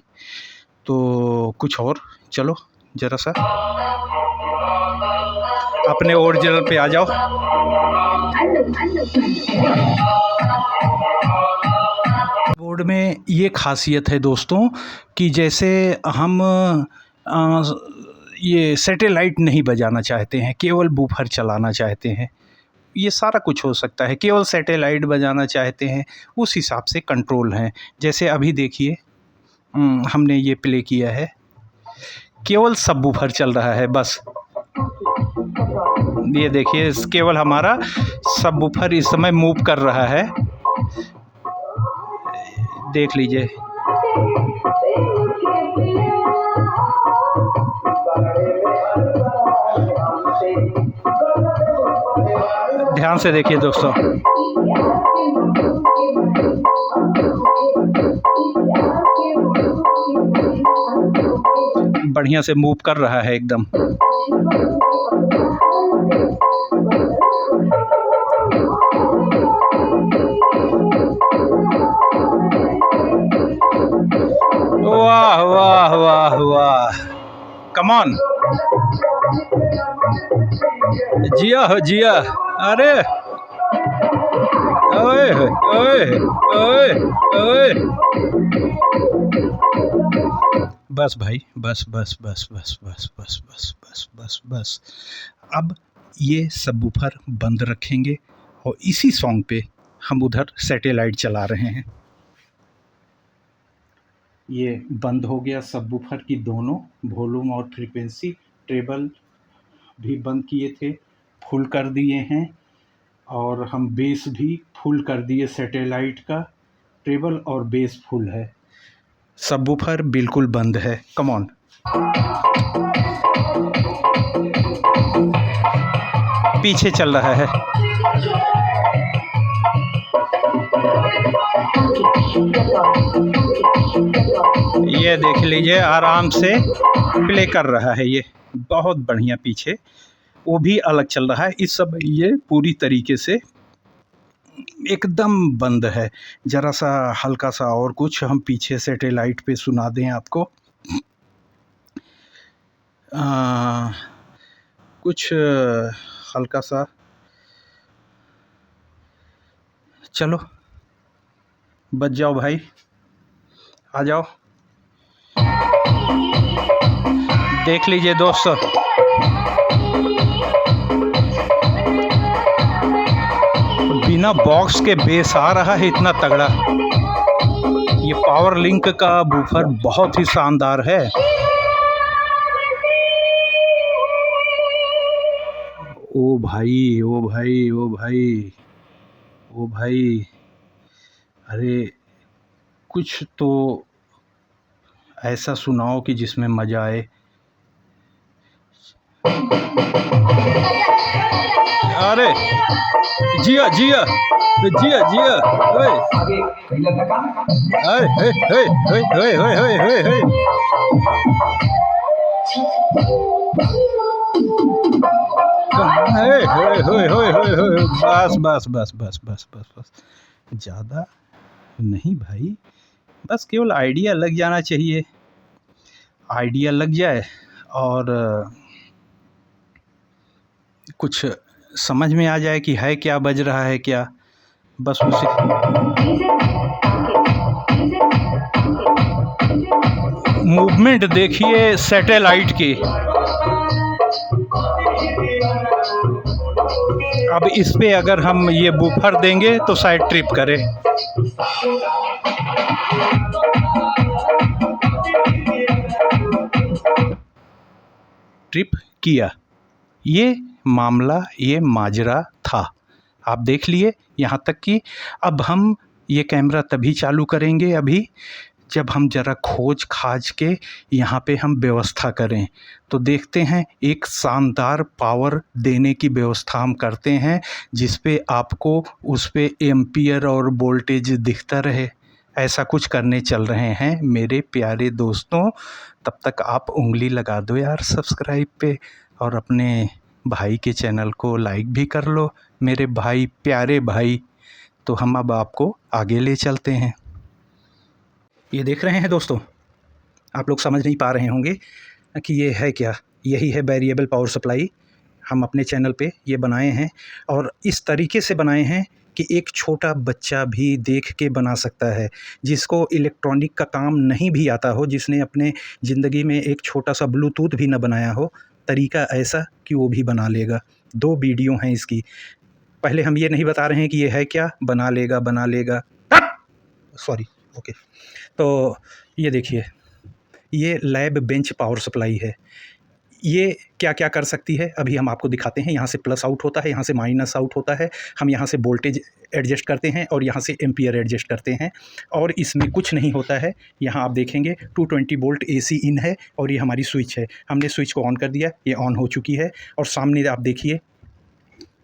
तो कुछ और, चलो ज़रा सा अपने ओरिजिनल पे आ जाओ। बोर्ड में ये खासियत है दोस्तों कि जैसे हम ये सैटेलाइट नहीं बजाना चाहते हैं, केवल बूफर चलाना चाहते हैं, ये सारा कुछ हो सकता है। केवल सैटेलाइट बजाना चाहते हैं, उस हिसाब से कंट्रोल हैं। जैसे अभी देखिए हमने ये प्ले किया है, केवल सबवूफर चल रहा है बस। ये देखिए केवल हमारा सबवूफर इस समय मूव कर रहा है, देख लीजिए। ध्यान से देखिए दोस्तों, बढ़िया से मूव कर रहा है एकदम। वाह वाह वाह वाह, कम ऑन, जिया हो जिया। अरे ओए ओए ओए ओए, बस भाई, बस बस बस बस बस बस बस बस बस बस। अब ये सबवूफर बंद रखेंगे और इसी सॉन्ग पे हम उधर सैटेलाइट चला रहे हैं। ये बंद हो गया, सबवूफर की दोनों वॉल्यूम और फ्रीक्वेंसी, ट्रेबल भी बंद किए थे, फुल कर दिए हैं, और हम बेस भी फुल कर दिए। सैटेलाइट का ट्रेबल और बेस फुल है, सबवूफर बिल्कुल बंद है। कम ऑन, पीछे चल रहा है। ये देख लीजिए, आराम से प्ले कर रहा है, ये बहुत बढ़िया। पीछे वो भी अलग चल रहा है। इस सब ये पूरी तरीके से एकदम बंद है। ज़रा सा हल्का सा और कुछ हम पीछे सैटेलाइट पे सुना दें आपको, कुछ हल्का सा। चलो बच जाओ भाई, आ जाओ, देख लीजिए दोस्तों। बिना बॉक्स के बेस आ रहा है इतना तगड़ा। ये पावर लिंक का बूफर बहुत ही शानदार है। ओ भाई ओ भाई ओ भाई ओ भाई, अरे कुछ तो ऐसा सुनाओ कि जिसमें मज़ा आए। अरे जिया जिया जिया जिया, ओए ओए ओए ओए ओए ओए ओए ओए, बस बस बस बस बस बस बस, ज़्यादा नहीं भाई, बस केवल आइडिया लग जाना चाहिए। आइडिया लग जाए और कुछ समझ में आ जाए कि है क्या, बज रहा है क्या, बस उसे मूवमेंट देखिए सैटेलाइट की। अब इस पे अगर हम ये बूफर देंगे तो शायद ट्रिप करे। ट्रिप किया, ये मामला, ये माजरा था। आप देख लिए यहाँ तक कि अब हम ये कैमरा तभी चालू करेंगे अभी जब हम ज़रा खोज खाज के यहाँ पे हम व्यवस्था करें तो देखते हैं एक शानदार पावर देने की व्यवस्था हम करते हैं, जिस पे आपको उस पे एम्पियर और वोल्टेज दिखता रहे। ऐसा कुछ करने चल रहे हैं मेरे प्यारे दोस्तों। तब तक आप उंगली लगा दो यार सब्सक्राइब पे, और अपने भाई के चैनल को लाइक भी कर लो मेरे भाई, प्यारे भाई। तो हम अब आपको आगे ले चलते हैं। ये देख रहे हैं दोस्तों, आप लोग समझ नहीं पा रहे होंगे कि ये है क्या। यही है वेरिएबल पावर सप्लाई। हम अपने चैनल पे ये बनाए हैं और इस तरीके से बनाए हैं कि एक छोटा बच्चा भी देख के बना सकता है, जिसको इलेक्ट्रॉनिक का काम नहीं भी आता हो, जिसने अपने ज़िंदगी में एक छोटा सा ब्लूटूथ भी ना बनाया हो, तरीका ऐसा कि वो भी बना लेगा। 2 वीडियो हैं इसकी। पहले हम ये नहीं बता रहे हैं कि ये है क्या, बना लेगा। Sorry, okay. तो ये देखिए, ये लैब बेंच पावर सप्लाई है। ये क्या क्या कर सकती है अभी हम आपको दिखाते हैं। यहाँ से प्लस आउट होता है, यहाँ से माइनस आउट होता है। हम यहाँ से वोल्टेज एडजस्ट करते हैं और यहाँ से एम्पियर एडजस्ट करते हैं, और इसमें कुछ नहीं होता है। यहाँ आप देखेंगे 220 वोल्ट AC इन है और ये हमारी स्विच है। हमने स्विच को ऑन कर दिया, ये ऑन हो चुकी है। और सामने आप देखिए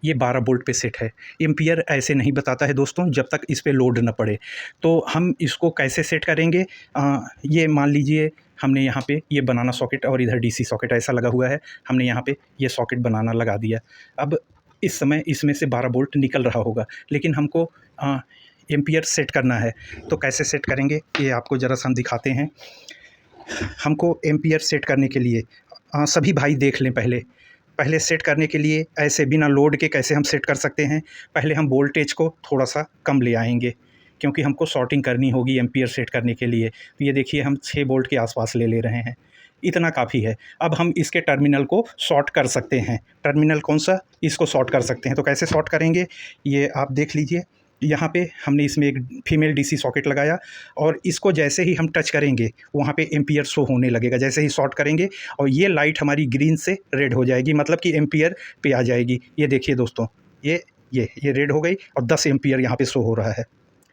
ये 12 वोल्ट पे सेट है। एम्पियर ऐसे नहीं बताता है दोस्तों जब तक इस पे लोड न पड़े। तो हम इसको कैसे सेट करेंगे, ये मान लीजिए हमने यहाँ पे ये बनाना सॉकेट और इधर DC सॉकेट ऐसा लगा हुआ है। हमने यहाँ पे ये सॉकेट बनाना लगा दिया। अब इस समय इसमें से 12 वोल्ट निकल रहा होगा, लेकिन हमको एम्पियर सेट करना है। तो कैसे सेट करेंगे ये आपको ज़रा सा हम दिखाते हैं। हमको एम्पियर सेट करने के लिए सभी भाई देख लें। पहले सेट करने के लिए ऐसे बिना लोड के कैसे हम सेट कर सकते हैं। पहले हम वोल्टेज को थोड़ा सा कम ले आएंगे, क्योंकि हमको शॉर्टिंग करनी होगी एम्पियर सेट करने के लिए। तो ये देखिए हम 6 वोल्ट के आसपास ले रहे हैं, इतना काफ़ी है। अब हम इसके टर्मिनल को शॉर्ट कर सकते हैं। टर्मिनल कौन सा, इसको शॉर्ट कर सकते हैं। तो कैसे शॉर्ट करेंगे ये आप देख लीजिए। यहाँ पे हमने इसमें एक फीमेल DC सॉकेट लगाया, और इसको जैसे ही हम टच करेंगे वहाँ पे एम्पियर शो होने लगेगा। जैसे ही शॉर्ट करेंगे और ये लाइट हमारी ग्रीन से रेड हो जाएगी, मतलब कि एम्पियर पे आ जाएगी। ये देखिए दोस्तों, ये रेड हो गई और 10 एम्पियर यहाँ पे शो हो रहा है।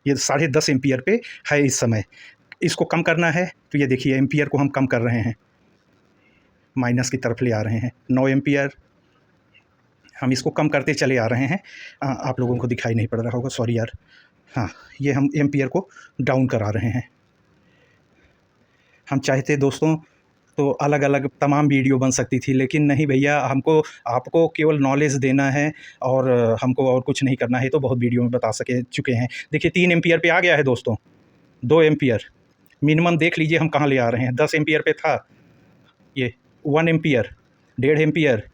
ये 10.5 एम्पियर पे है इस समय। इसको कम करना है तो ये देखिए एम्पियर को हम कम कर रहे हैं, माइनस की तरफ ले आ रहे हैं। 9 एम्पियर हम इसको कम करते चले आ रहे हैं। आप लोगों को दिखाई नहीं पड़ रहा होगा, सॉरी यार। हाँ, ये हम एम्पियर को डाउन करा रहे हैं। हम चाहते दोस्तों तो अलग अलग तमाम वीडियो बन सकती थी, लेकिन नहीं भैया, हमको आपको केवल नॉलेज देना है और हमको और कुछ नहीं करना है। तो बहुत वीडियो में बता चुके हैं। देखिए 3 एम्पियर पे आ गया है दोस्तों, 2 एम्पियर मिनिमम देख लीजिए हम कहाँ ले आ रहे हैं। 10 एम्पियर पे था, ये 1 एम्पियर, 1.5 एम्पियर,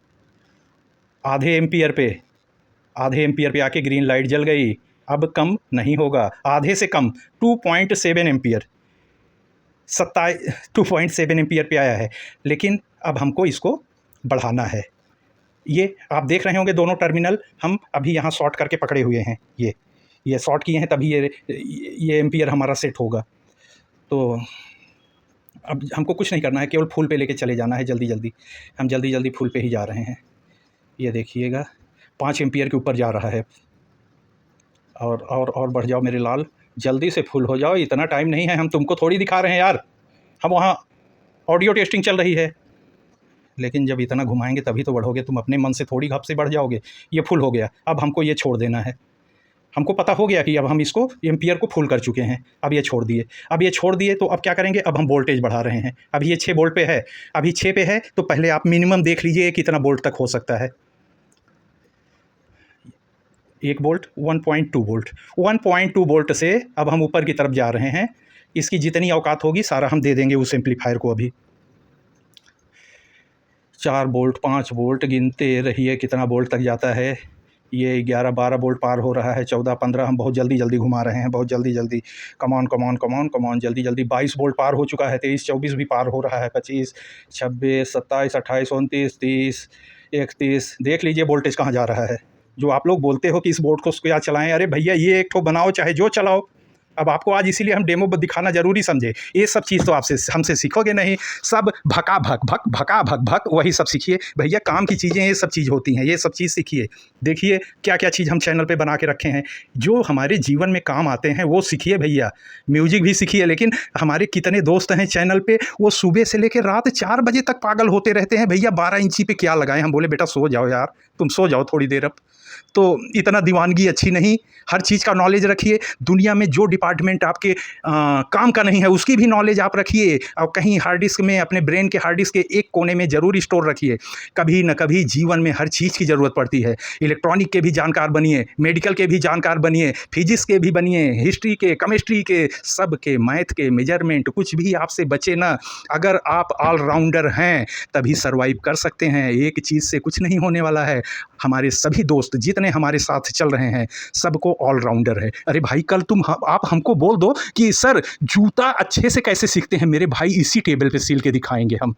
आधे एम्पियर पे आके ग्रीन लाइट जल गई। अब कम नहीं होगा, आधे से कम 2.7 एम्पियर, 2.7 एम्पियर पे आया है। लेकिन अब हमको इसको बढ़ाना है। ये आप देख रहे होंगे दोनों टर्मिनल हम अभी यहाँ शॉर्ट करके पकड़े हुए हैं। ये शॉर्ट किए हैं, तभी ये एम्पियर हमारा सेट होगा। तो अब हमको कुछ नहीं करना है, केवल फुल पे लेके चले जाना है जल्दी जल्दी। हम जल्दी जल्दी फुल पे ही जा रहे हैं। ये देखिएगा 5 एम्पियर के ऊपर जा रहा है। और बढ़ जाओ मेरे लाल, जल्दी से फुल हो जाओ। इतना टाइम नहीं है, हम तुमको थोड़ी दिखा रहे हैं यार, हम वहाँ ऑडियो टेस्टिंग चल रही है। लेकिन जब इतना घुमाएंगे तभी तो बढ़ोगे, तुम अपने मन से थोड़ी घप से बढ़ जाओगे। ये फुल हो गया, अब हमको ये छोड़ देना है। हमको पता हो गया कि अब हम इसको एम्पियर को फुल कर चुके हैं। अब ये छोड़ दिए तो अब क्या करेंगे, अब हम वोल्टेज बढ़ा रहे हैं। अभी ये 6 वोल्ट पे है, अभी 6 पे है, तो पहले आप मिनिमम देख लीजिए कितना वोल्ट तक हो सकता है। 1 वोल्ट, 1.2 वोल्ट, 1.2 वोल्ट से अब हम ऊपर की तरफ जा रहे हैं। इसकी जितनी औकात होगी सारा हम दे देंगे उस एम्पलीफायर को। अभी 4 वोल्ट, 5 वोल्ट, गिनते रहिए कितना वोल्ट तक जाता है। ये 11-12 वोल्ट पार हो रहा है, 14-15। हम बहुत जल्दी जल्दी घुमा रहे हैं, बहुत जल्दी जल्दी। कम ऑन जल्दी जल्दी। 22 वोल्ट पार हो चुका है, 23-24 भी पार हो रहा है, 25, 26, 27, 28, 29, 30, 31। देख लीजिए वोल्टेज कहाँ जा रहा है। जो आप लोग बोलते हो कि इस बोर्ड को क्या चलाएं, अरे भैया ये एक ठो बनाओ, चाहे जो चलाओ, अब आपको आज इसीलिए हम डेमो दिखाना ज़रूरी समझे। ये सब चीज़ तो आपसे हमसे सीखोगे नहीं, सब भका भक भक भका भक भक वही सब सीखिए भैया। काम की चीज़ें ये सब चीज़ होती हैं, ये सब चीज़ सीखिए। देखिए क्या क्या चीज़ हम चैनल पे बना के रखे हैं, जो हमारे जीवन में काम आते हैं वो सीखिए भैया। म्यूजिक भी सीखिए, लेकिन हमारे कितने दोस्त हैं चैनल पे, वो सुबह से लेकर रात 4 बजे तक पागल होते रहते हैं भैया 12 इंची पे क्या लगाएं। हम बोले बेटा सो जाओ यार, तुम सो जाओ थोड़ी देर। अब तो इतना दीवानगी अच्छी नहीं, हर चीज़ का नॉलेज रखिए। दुनिया में जो डिपार्टमेंट आपके काम का नहीं है उसकी भी नॉलेज आप रखिए, और कहीं हार्ड डिस्क में, अपने ब्रेन के हार्ड डिस्क के एक कोने में ज़रूर स्टोर रखिए। कभी न कभी जीवन में हर चीज़ की ज़रूरत पड़ती है। इलेक्ट्रॉनिक के भी जानकार बनिए, मेडिकल के भी जानकार बनिए, फिजिक्स के भी बनिए, हिस्ट्री के, केमिस्ट्री के, सब के, मैथ के, मेजरमेंट, कुछ भी आपसे बचे ना। अगर आप ऑलराउंडर हैं तभी सर्वाइव कर सकते हैं। एक चीज़ से कुछ नहीं होने वाला है। हमारे सभी दोस्त जितने हमारे साथ चल रहे हैं सबको ऑलराउंडर है। अरे भाई कल आप हमको बोल दो कि सर जूता अच्छे से कैसे सीखते हैं, मेरे भाई इसी टेबल पे सील के दिखाएंगे हम।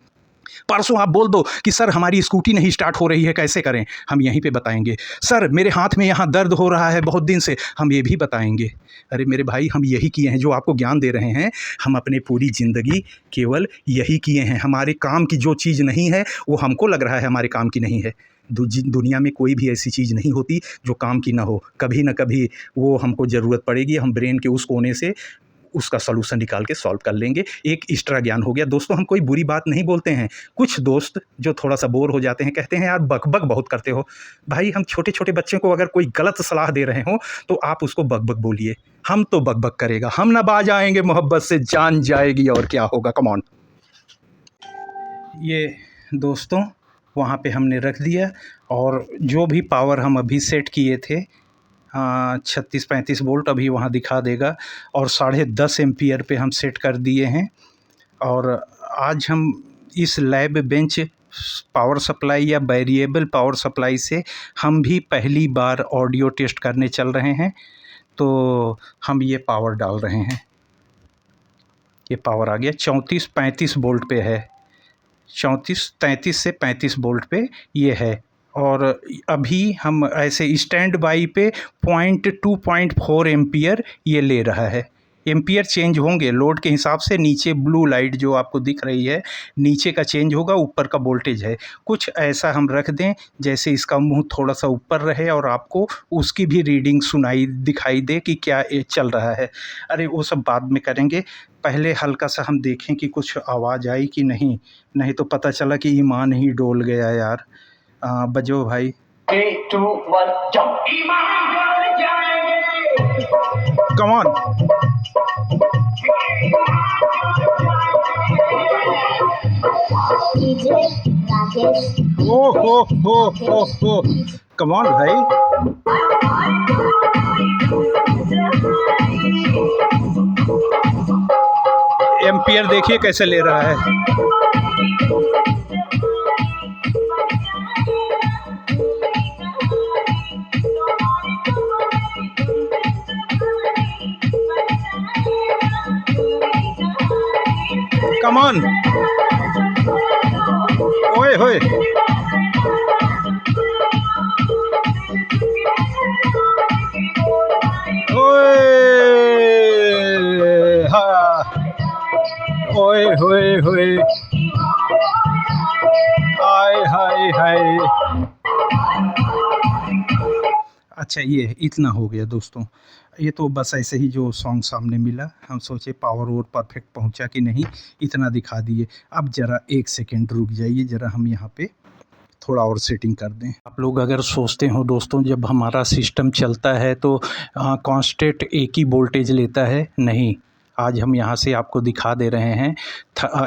परसों आप बोल दो कि सर हमारी स्कूटी नहीं स्टार्ट हो रही है कैसे करें, हम यहीं पे बताएंगे। सर मेरे हाथ में यहाँ दर्द हो रहा है बहुत दिन से, हम ये भी बताएंगे। अरे मेरे भाई हम यही किए हैं, जो आपको ज्ञान दे रहे हैं हम अपने पूरी ज़िंदगी केवल यही किए हैं। हमारे काम की जो चीज़ नहीं है वो हमको लग रहा है हमारे काम की नहीं है। दुनिया में कोई भी ऐसी चीज़ नहीं होती जो काम की ना हो, कभी ना कभी वो हमको ज़रूरत पड़ेगी। हम ब्रेन के उस कोने से उसका सॉल्यूशन निकाल के सॉल्व कर लेंगे। एक एक्स्ट्रा ज्ञान हो गया। दोस्तों हम कोई बुरी बात नहीं बोलते हैं, कुछ दोस्त जो थोड़ा सा बोर हो जाते हैं कहते हैं यार बकबक बहुत करते हो। भाई हम छोटे छोटे बच्चों को अगर कोई गलत सलाह दे रहे हो तो आप उसको बकबक बोलिए, हम तो बकबक करेगा, हम ना बाज आएंगे, मोहब्बत से जान जाएगी और क्या होगा। Come on. ये दोस्तों वहाँ पे हमने रख दिया, और जो भी पावर हम अभी सेट किए थे 36-35 वोल्ट अभी वहाँ दिखा देगा, और 10.5 एम्पियर पे हम सेट कर दिए हैं। और आज हम इस लैब बेंच पावर सप्लाई या वेरिएबल पावर सप्लाई से हम भी पहली बार ऑडियो टेस्ट करने चल रहे हैं। तो हम ये पावर डाल रहे हैं, ये पावर आ गया 34-35 वोल्ट पे है, 33 से 35 वोल्ट पे ये है। और अभी हम ऐसे स्टैंड बाई पे 0.2.4 एम्पियर ये ले रहा है। एम्पियर चेंज होंगे लोड के हिसाब से, नीचे ब्लू लाइट जो आपको दिख रही है नीचे का चेंज होगा, ऊपर का वोल्टेज है। कुछ ऐसा हम रख दें जैसे इसका मुंह थोड़ा सा ऊपर रहे और आपको उसकी भी रीडिंग दिखाई दे कि क्या ये चल रहा है। अरे वो सब बाद में करेंगे, पहले हल्का सा हम देखें कि कुछ आवाज़ आई कि नहीं, नहीं तो पता चला कि ईमान ही डोल गया यार। बजो भाई। 3, 2, 1 jump। ईमान डोल जाएंगे। Come on. ओ कम ऑन भाई। एम्पियर देखिए कैसे ले रहा है। Come on. ओए होए। ओए हाँ, ओए होए होए, हाय हाय हाय। अच्छा ये इतना हो गया दोस्तों। ये तो बस ऐसे ही जो सॉन्ग सामने मिला, हम सोचे पावर और परफेक्ट पहुंचा कि नहीं, इतना दिखा दिए। अब ज़रा 1 सेकेंड रुक जाइए, ज़रा हम यहाँ पे थोड़ा और सेटिंग कर दें। आप लोग अगर सोचते हो दोस्तों जब हमारा सिस्टम चलता है तो कांस्टेंट एक ही वोल्टेज लेता है, नहीं। आज हम यहाँ से आपको दिखा दे रहे हैं,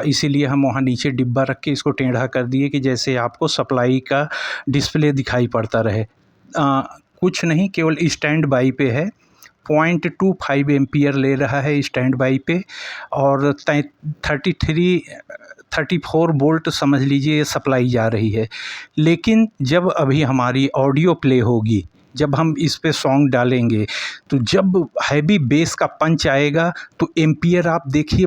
इसीलिए हम वहाँ नीचे डिब्बा रख के इसको टेढ़ा कर दिए कि जैसे आपको सप्लाई का डिस्प्ले दिखाई पड़ता रहे। कुछ नहीं, केवल स्टैंड बाई पे है, 0.25 एम्पियर ले रहा है स्टैंड बाई पे, और 34 वोल्ट समझ लीजिए सप्लाई जा रही है। लेकिन जब अभी हमारी ऑडियो प्ले होगी, जब हम इस पे सॉन्ग डालेंगे, तो जब हैवी बेस का पंच आएगा तो एम्पियर आप देखिए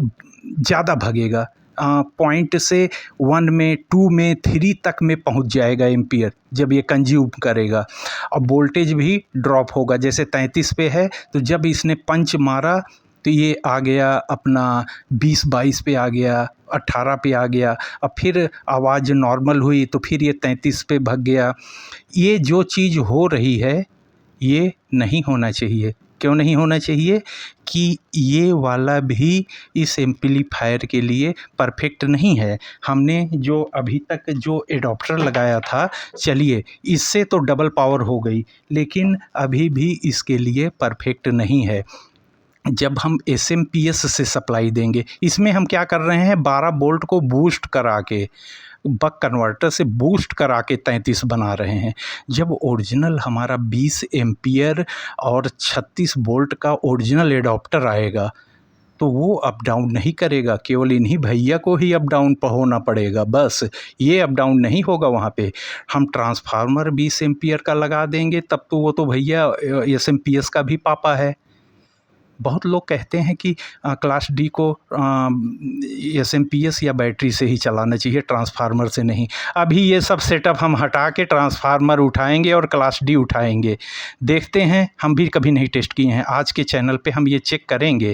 ज़्यादा भगेगा, पॉइंट से 1 में, 2 में, 3 तक में पहुंच जाएगा एम्पियर जब ये कंज्यूम करेगा। और वोल्टेज भी ड्रॉप होगा, जैसे 33 पे है तो जब इसने पंच मारा तो ये आ गया अपना 20-22 पे आ गया, 18 पे आ गया, अब फिर आवाज़ नॉर्मल हुई तो फिर ये 33 पे भाग गया। ये जो चीज़ हो रही है ये नहीं होना चाहिए। क्यों नहीं होना चाहिए? कि ये वाला भी इस एम्पलीफायर के लिए परफेक्ट नहीं है। हमने जो अभी तक जो एडाप्टर लगाया था, चलिए इससे तो डबल पावर हो गई, लेकिन अभी भी इसके लिए परफेक्ट नहीं है। जब हम एसएमपीएस से सप्लाई देंगे, इसमें हम क्या कर रहे हैं, 12 वोल्ट को बूस्ट करा के, बक कन्वर्टर से बूस्ट करा के 33 बना रहे हैं। जब ओरिजिनल हमारा 20 एम्पियर और 36 वोल्ट का ओरिजिनल एडाप्टर आएगा तो वो अप डाउन नहीं करेगा, केवल इन्हीं भैया को ही अप डाउन होना पड़ेगा, बस ये अप डाउन नहीं होगा। वहाँ पे हम ट्रांसफार्मर 20 एम्पियर का लगा देंगे तब तो वो तो भैया एसएमपीएस का भी पापा है। बहुत लोग कहते हैं कि क्लास डी को एसएमपीएस या बैटरी से ही चलाना चाहिए, ट्रांसफार्मर से नहीं। अभी ये सब सेटअप हम हटा के ट्रांसफार्मर उठाएंगे और क्लास डी उठाएंगे। देखते हैं, हम भी कभी नहीं टेस्ट किए हैं। आज के चैनल पे हम ये चेक करेंगे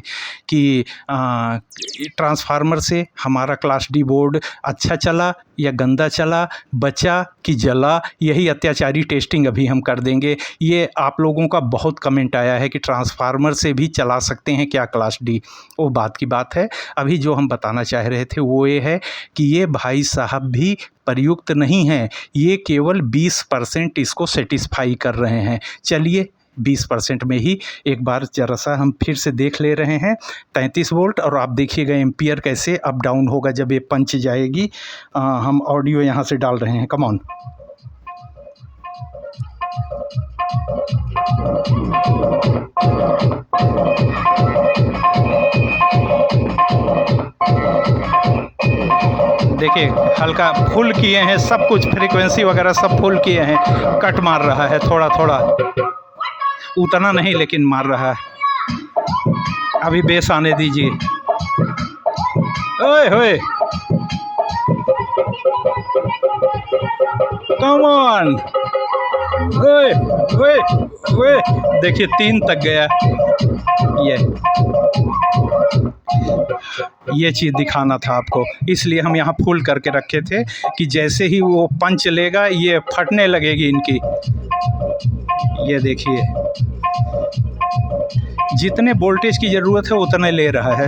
कि ट्रांसफार्मर से हमारा क्लास डी बोर्ड अच्छा चला या गंदा चला, बचा कि जला। यही अत्याचारी टेस्टिंग अभी हम कर देंगे। ये आप लोगों का बहुत कमेंट आया है कि ट्रांसफार्मर से भी चला सकते हैं क्या क्लास डी। वो बात की बात है। अभी जो हम बताना चाह रहे थे वो ये है कि ये भाई साहब भी प्रयुक्त नहीं हैं, ये केवल 20% इसको सेटिस्फाई कर रहे हैं। चलिए 20% में ही एक बार जरा सा हम फिर से देख ले रहे हैं 33 वोल्ट, और आप देखिएगा एम्पियर कैसे अप डाउन होगा जब ये पंच जाएगी। हम ऑडियो यहाँ से डाल रहे हैं, कम ऑन। देखिए हल्का फुल किए हैं, सब कुछ फ्रीक्वेंसी वगैरह सब फुल किए हैं। कट मार रहा है थोड़ा थोड़ा, उतना नहीं लेकिन मार रहा है। अभी बेस आने दीजिए। ओए होए, कम ऑन। ओए ओए ओए, देखिए 3 तक गया। ये चीज़ दिखाना था आपको, इसलिए हम यहाँ फुल करके रखे थे कि जैसे ही वो पंच लेगा ये फटने लगेगी इनकी। ये देखिए जितने वोल्टेज की ज़रूरत है उतने ले रहा है।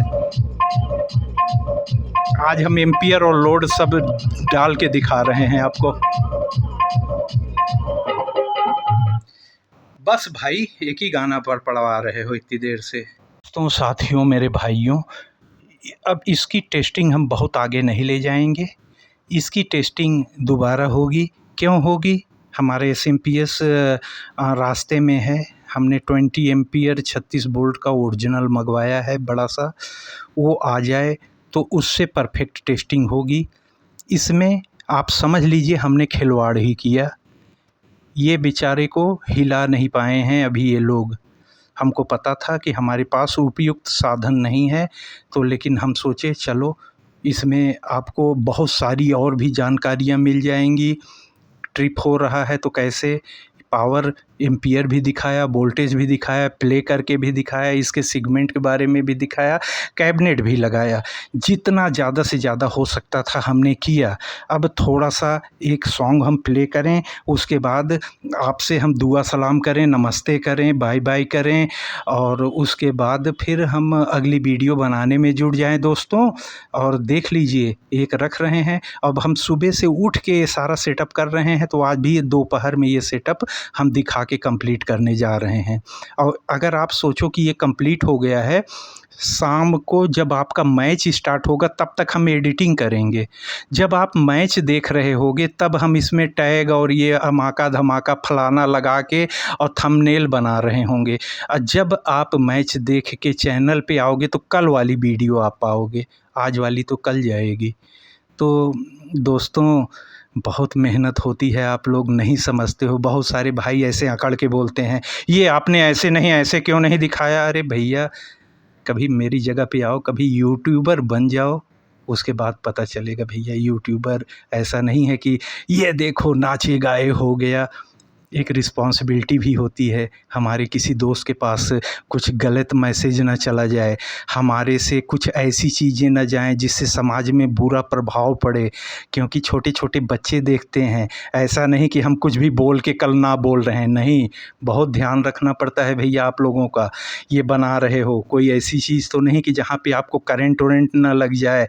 आज हम एम्पियर और लोड सब डाल के दिखा रहे हैं आपको। बस भाई एक ही गाना पर पढ़वा रहे हो इतनी देर से। दोस्तों, साथियों, मेरे भाइयों, अब इसकी टेस्टिंग हम बहुत आगे नहीं ले जाएंगे। इसकी टेस्टिंग दोबारा होगी। क्यों होगी? हमारे एसएमपीएस रास्ते में है। हमने 20 एम्पियर 36 वोल्ट का ओरिजिनल मंगवाया है बड़ा सा, वो आ जाए तो उससे परफेक्ट टेस्टिंग होगी। इसमें आप समझ लीजिए हमने खिलवाड़ ही किया। ये बेचारे को हिला नहीं पाए हैं अभी ये लोग। हमको पता था कि हमारे पास उपयुक्त साधन नहीं है, तो लेकिन हम सोचे चलो इसमें आपको बहुत सारी और भी जानकारियाँ मिल जाएंगी। ट्रिप हो रहा है तो कैसे, पावर एम्पियर भी दिखाया, वोल्टेज भी दिखाया, प्ले करके भी दिखाया, इसके सेगमेंट के बारे में भी दिखाया, कैबिनेट भी लगाया। जितना ज़्यादा से ज़्यादा हो सकता था हमने किया। अब थोड़ा सा एक सॉन्ग हम प्ले करें, उसके बाद आपसे हम दुआ सलाम करें, नमस्ते करें, बाय बाय करें, और उसके बाद फिर हम अगली वीडियो बनाने में जुट जाएं दोस्तों। और देख लीजिए एक रख रहे हैं। अब हम सुबह से उठ के ये सारा सेटअप कर रहे हैं, तो आज भी दोपहर में ये सेटअप हम दिखा के कंप्लीट करने जा रहे हैं। और अगर आप सोचो कि ये कंप्लीट हो गया है, शाम को जब आपका मैच स्टार्ट होगा तब तक हम एडिटिंग करेंगे। जब आप मैच देख रहे होगे तब हम इसमें टैग और ये अमाका धमाका फलाना लगा के और थंबनेल बना रहे होंगे। और जब आप मैच देख के चैनल पे आओगे तो कल वाली वीडियो आप पाओगे, आज वाली तो कल जाएगी। तो दोस्तों, बहुत मेहनत होती है, आप लोग नहीं समझते हो। बहुत सारे भाई ऐसे अकड़ के बोलते हैं, ये आपने ऐसे नहीं, ऐसे क्यों नहीं दिखाया। अरे भैया, कभी मेरी जगह पे आओ, कभी यूट्यूबर बन जाओ, उसके बाद पता चलेगा भैया यूट्यूबर ऐसा नहीं है कि ये देखो नाचे गाए हो गया। एक रिस्पॉन्सिबिलिटी भी होती है। हमारे किसी दोस्त के पास कुछ गलत मैसेज ना चला जाए, हमारे से कुछ ऐसी चीज़ें ना जाएं जिससे समाज में बुरा प्रभाव पड़े, क्योंकि छोटे छोटे बच्चे देखते हैं। ऐसा नहीं कि हम कुछ भी बोल के कल ना बोल रहे हैं, नहीं, बहुत ध्यान रखना पड़ता है भैया आप लोगों का। ये बना रहे हो कोई ऐसी चीज़ तो नहीं कि जहाँ पे आपको करंट वरेंट ना लग जाए,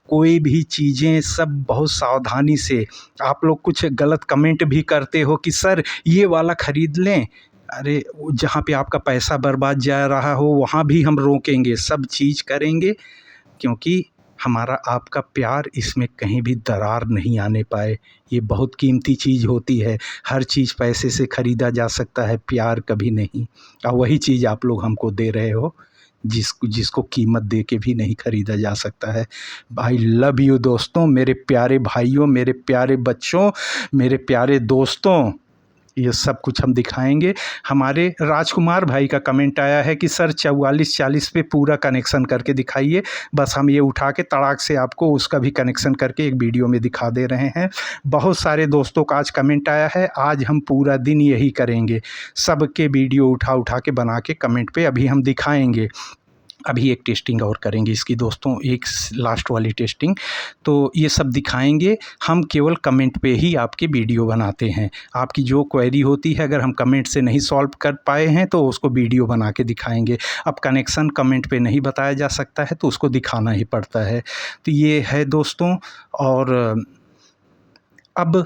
कोई भी चीज़ें सब बहुत सावधानी से। आप लोग कुछ गलत कमेंट भी करते हो कि सर ये वाला ख़रीद लें, अरे जहाँ पे आपका पैसा बर्बाद जा रहा हो वहाँ भी हम रोकेंगे, सब चीज़ करेंगे, क्योंकि हमारा आपका प्यार इसमें कहीं भी दरार नहीं आने पाए। ये बहुत कीमती चीज़ होती है। हर चीज़ पैसे से ख़रीदा जा सकता है, प्यार कभी नहीं। और वही चीज़ आप लोग हमको दे रहे हो जिसको कीमत दे के भी नहीं ख़रीदा जा सकता है। आई लव यू दोस्तों, मेरे प्यारे भाइयों, मेरे प्यारे बच्चों, मेरे प्यारे दोस्तों, ये सब कुछ हम दिखाएंगे। हमारे राजकुमार भाई का कमेंट आया है कि सर 4440 पे पूरा कनेक्शन करके दिखाइए। बस हम ये उठा के तड़ाक से आपको उसका भी कनेक्शन करके एक वीडियो में दिखा दे रहे हैं। बहुत सारे दोस्तों का आज कमेंट आया है, आज हम पूरा दिन यही करेंगे, सबके वीडियो उठा उठा के बना के कमेंट पे अभी हम दिखाएंगे। अभी एक टेस्टिंग और करेंगे इसकी दोस्तों, एक लास्ट वाली टेस्टिंग, तो ये सब दिखाएंगे। हम केवल कमेंट पे ही आपके वीडियो बनाते हैं। आपकी जो क्वेरी होती है अगर हम कमेंट से नहीं सॉल्व कर पाए हैं तो उसको वीडियो बना के दिखाएंगे। अब कनेक्शन कमेंट पे नहीं बताया जा सकता है तो उसको दिखाना ही पड़ता है। तो ये है दोस्तों, और अब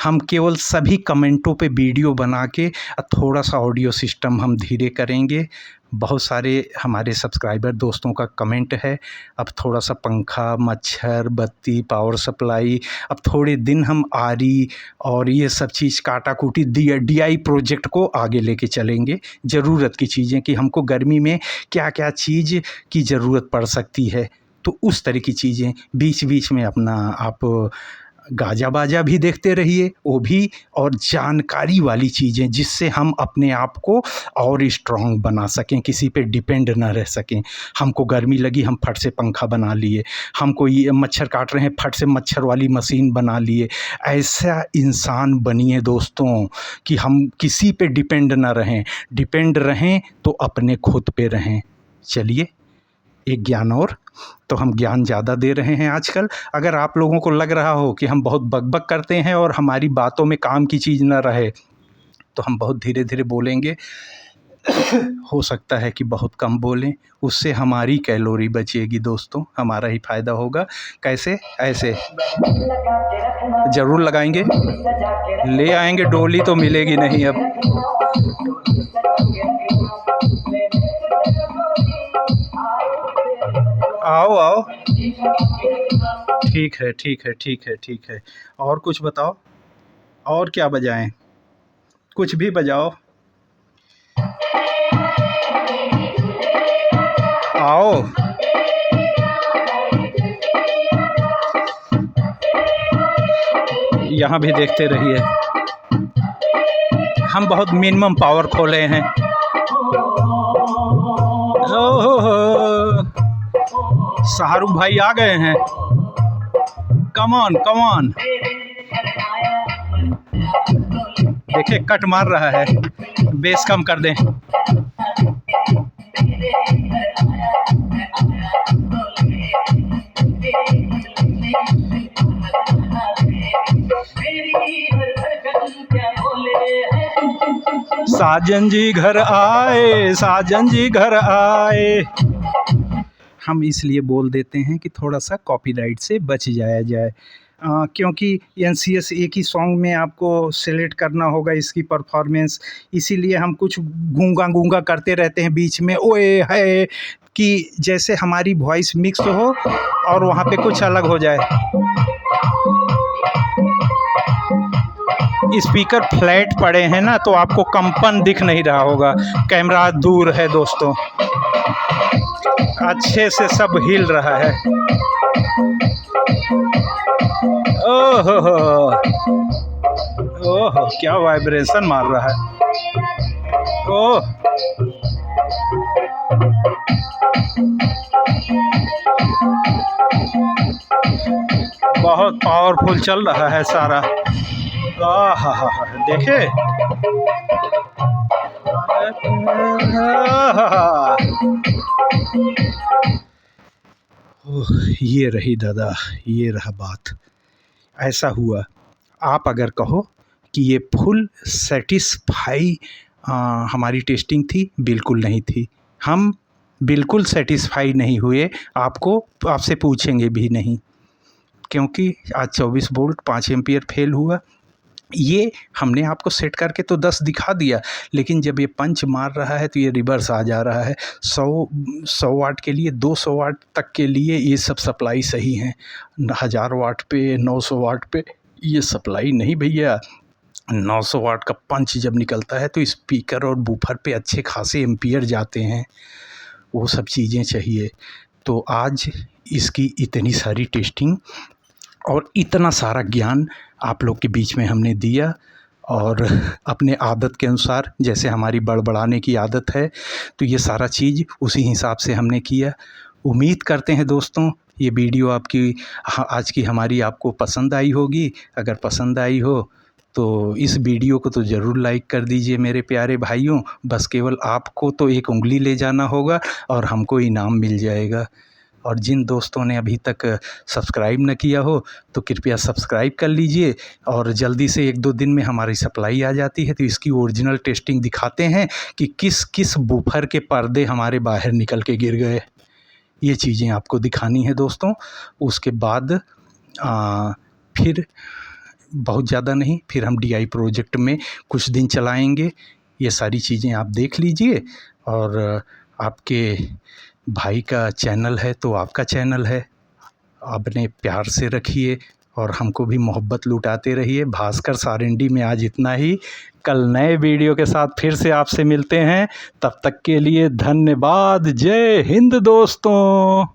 हम केवल सभी कमेंटों पे वीडियो बना के थोड़ा सा ऑडियो सिस्टम हम धीरे करेंगे। बहुत सारे हमारे सब्सक्राइबर दोस्तों का कमेंट है, अब थोड़ा सा पंखा, मच्छर, बत्ती, पावर सप्लाई, अब थोड़े दिन हम आरी और ये सब चीज़ काटाकूटी DI प्रोजेक्ट को आगे लेके चलेंगे। ज़रूरत की चीज़ें कि हमको गर्मी में क्या क्या चीज़ की ज़रूरत पड़ सकती है, तो उस तरह की चीज़ें बीच बीच में अपना आप गाजा बाजा भी देखते रहिए, वो भी, और जानकारी वाली चीज़ें जिससे हम अपने आप को और स्ट्रॉन्ग बना सकें, किसी पे डिपेंड ना रह सकें। हमको गर्मी लगी, हम फट से पंखा बना लिए, हमको ये मच्छर काट रहे हैं, फट से मच्छर वाली मशीन बना लिए। ऐसा इंसान बनिए दोस्तों कि हम किसी पे डिपेंड ना रहें, डिपेंड रहें तो अपने खुद पे रहें। चलिए एक ज्ञान और, तो हम ज्ञान ज़्यादा दे रहे हैं आजकल। अगर आप लोगों को लग रहा हो कि हम बहुत बकबक करते हैं और हमारी बातों में काम की चीज़ ना रहे, तो हम बहुत धीरे धीरे बोलेंगे। हो सकता है कि बहुत कम बोलें, उससे हमारी कैलोरी बचेगी दोस्तों, हमारा ही फ़ायदा होगा। कैसे? ऐसे ज़रूर लगाएंगे, ले आएंगे डोली तो मिलेगी नहीं अब। आओ आओ, ठीक है ठीक है ठीक है ठीक है। और कुछ बताओ, और क्या बजाएं? कुछ भी बजाओ, आओ। यहाँ भी देखते रहिए, हम बहुत मिनिमम पावर खोले हैं। ओह, शाहरुख भाई आ गए हैं, कम ऑन कम ऑन। देखिए कट मार रहा है, बेस कम कर दें। साजन जी घर आए, साजन जी घर आए। हम इसलिए बोल देते हैं कि थोड़ा सा कॉपीराइट से बच जाया जाए, क्योंकि NCS एक ही सॉन्ग में आपको सेलेक्ट करना होगा इसकी परफॉर्मेंस, इसीलिए हम कुछ गूंगा गूंगा करते रहते हैं बीच में, ओए है, कि जैसे हमारी वॉइस मिक्स हो और वहाँ पे कुछ अलग हो जाए। स्पीकर फ्लैट पड़े हैं ना, तो आपको कंपन दिख नहीं रहा होगा, कैमरा दूर है दोस्तों, अच्छे से सब हिल रहा है। ओह ओह, क्या वाइब्रेशन मार रहा है। ओह, बहुत पावरफुल चल रहा है सारा। आहा, देखे ओह, ये रही दादा, ये रहा बात। ऐसा हुआ, आप अगर कहो कि ये फुल सेटिस्फाई हमारी टेस्टिंग थी, बिल्कुल नहीं थी। हम बिल्कुल सेटिस्फाई नहीं हुए, आपसे पूछेंगे भी नहीं, क्योंकि आज 24 वोल्ट 5 एम्पियर फेल हुआ। ये हमने आपको सेट करके तो 10 दिखा दिया, लेकिन जब ये पंच मार रहा है तो ये रिवर्स आ जा रहा है। 100 वाट के लिए, 200 वाट तक के लिए ये सब सप्लाई सही हैं, 1000 वाट पे, 900 वाट पे ये सप्लाई नहीं भैया। 900 वाट का पंच जब निकलता है तो स्पीकर और बूफर पे अच्छे खासे एम्पियर जाते हैं, वो सब चीज़ें चाहिए। तो आज इसकी इतनी सारी टेस्टिंग और इतना सारा ज्ञान आप लोग के बीच में हमने दिया, और अपने आदत के अनुसार, जैसे हमारी बड़बड़ाने की आदत है, तो ये सारा चीज़ उसी हिसाब से हमने किया। उम्मीद करते हैं दोस्तों ये वीडियो आपकी आज की हमारी आपको पसंद आई होगी। अगर पसंद आई हो तो इस वीडियो को तो ज़रूर लाइक कर दीजिए मेरे प्यारे भाइयों। बस केवल आपको तो एक उंगली ले जाना होगा और हमको इनाम मिल जाएगा। और जिन दोस्तों ने अभी तक सब्सक्राइब न किया हो तो कृपया सब्सक्राइब कर लीजिए, और जल्दी से 1-2 दिन में हमारी सप्लाई आ जाती है तो इसकी ओरिजिनल टेस्टिंग दिखाते हैं कि किस किस बूफर के पर्दे हमारे बाहर निकल के गिर गए। ये चीज़ें आपको दिखानी है दोस्तों। उसके बाद फिर बहुत ज़्यादा नहीं, फिर हम DI प्रोजेक्ट में कुछ दिन चलाएंगे। ये सारी चीज़ें आप देख लीजिए, और आपके भाई का चैनल है तो आपका चैनल है, अपने प्यार से रखिए और हमको भी मोहब्बत लुटाते रहिए। भास्कर सारिंडी में आज इतना ही। कल नए वीडियो के साथ फिर से आपसे मिलते हैं, तब तक के लिए धन्यवाद। जय हिंद दोस्तों।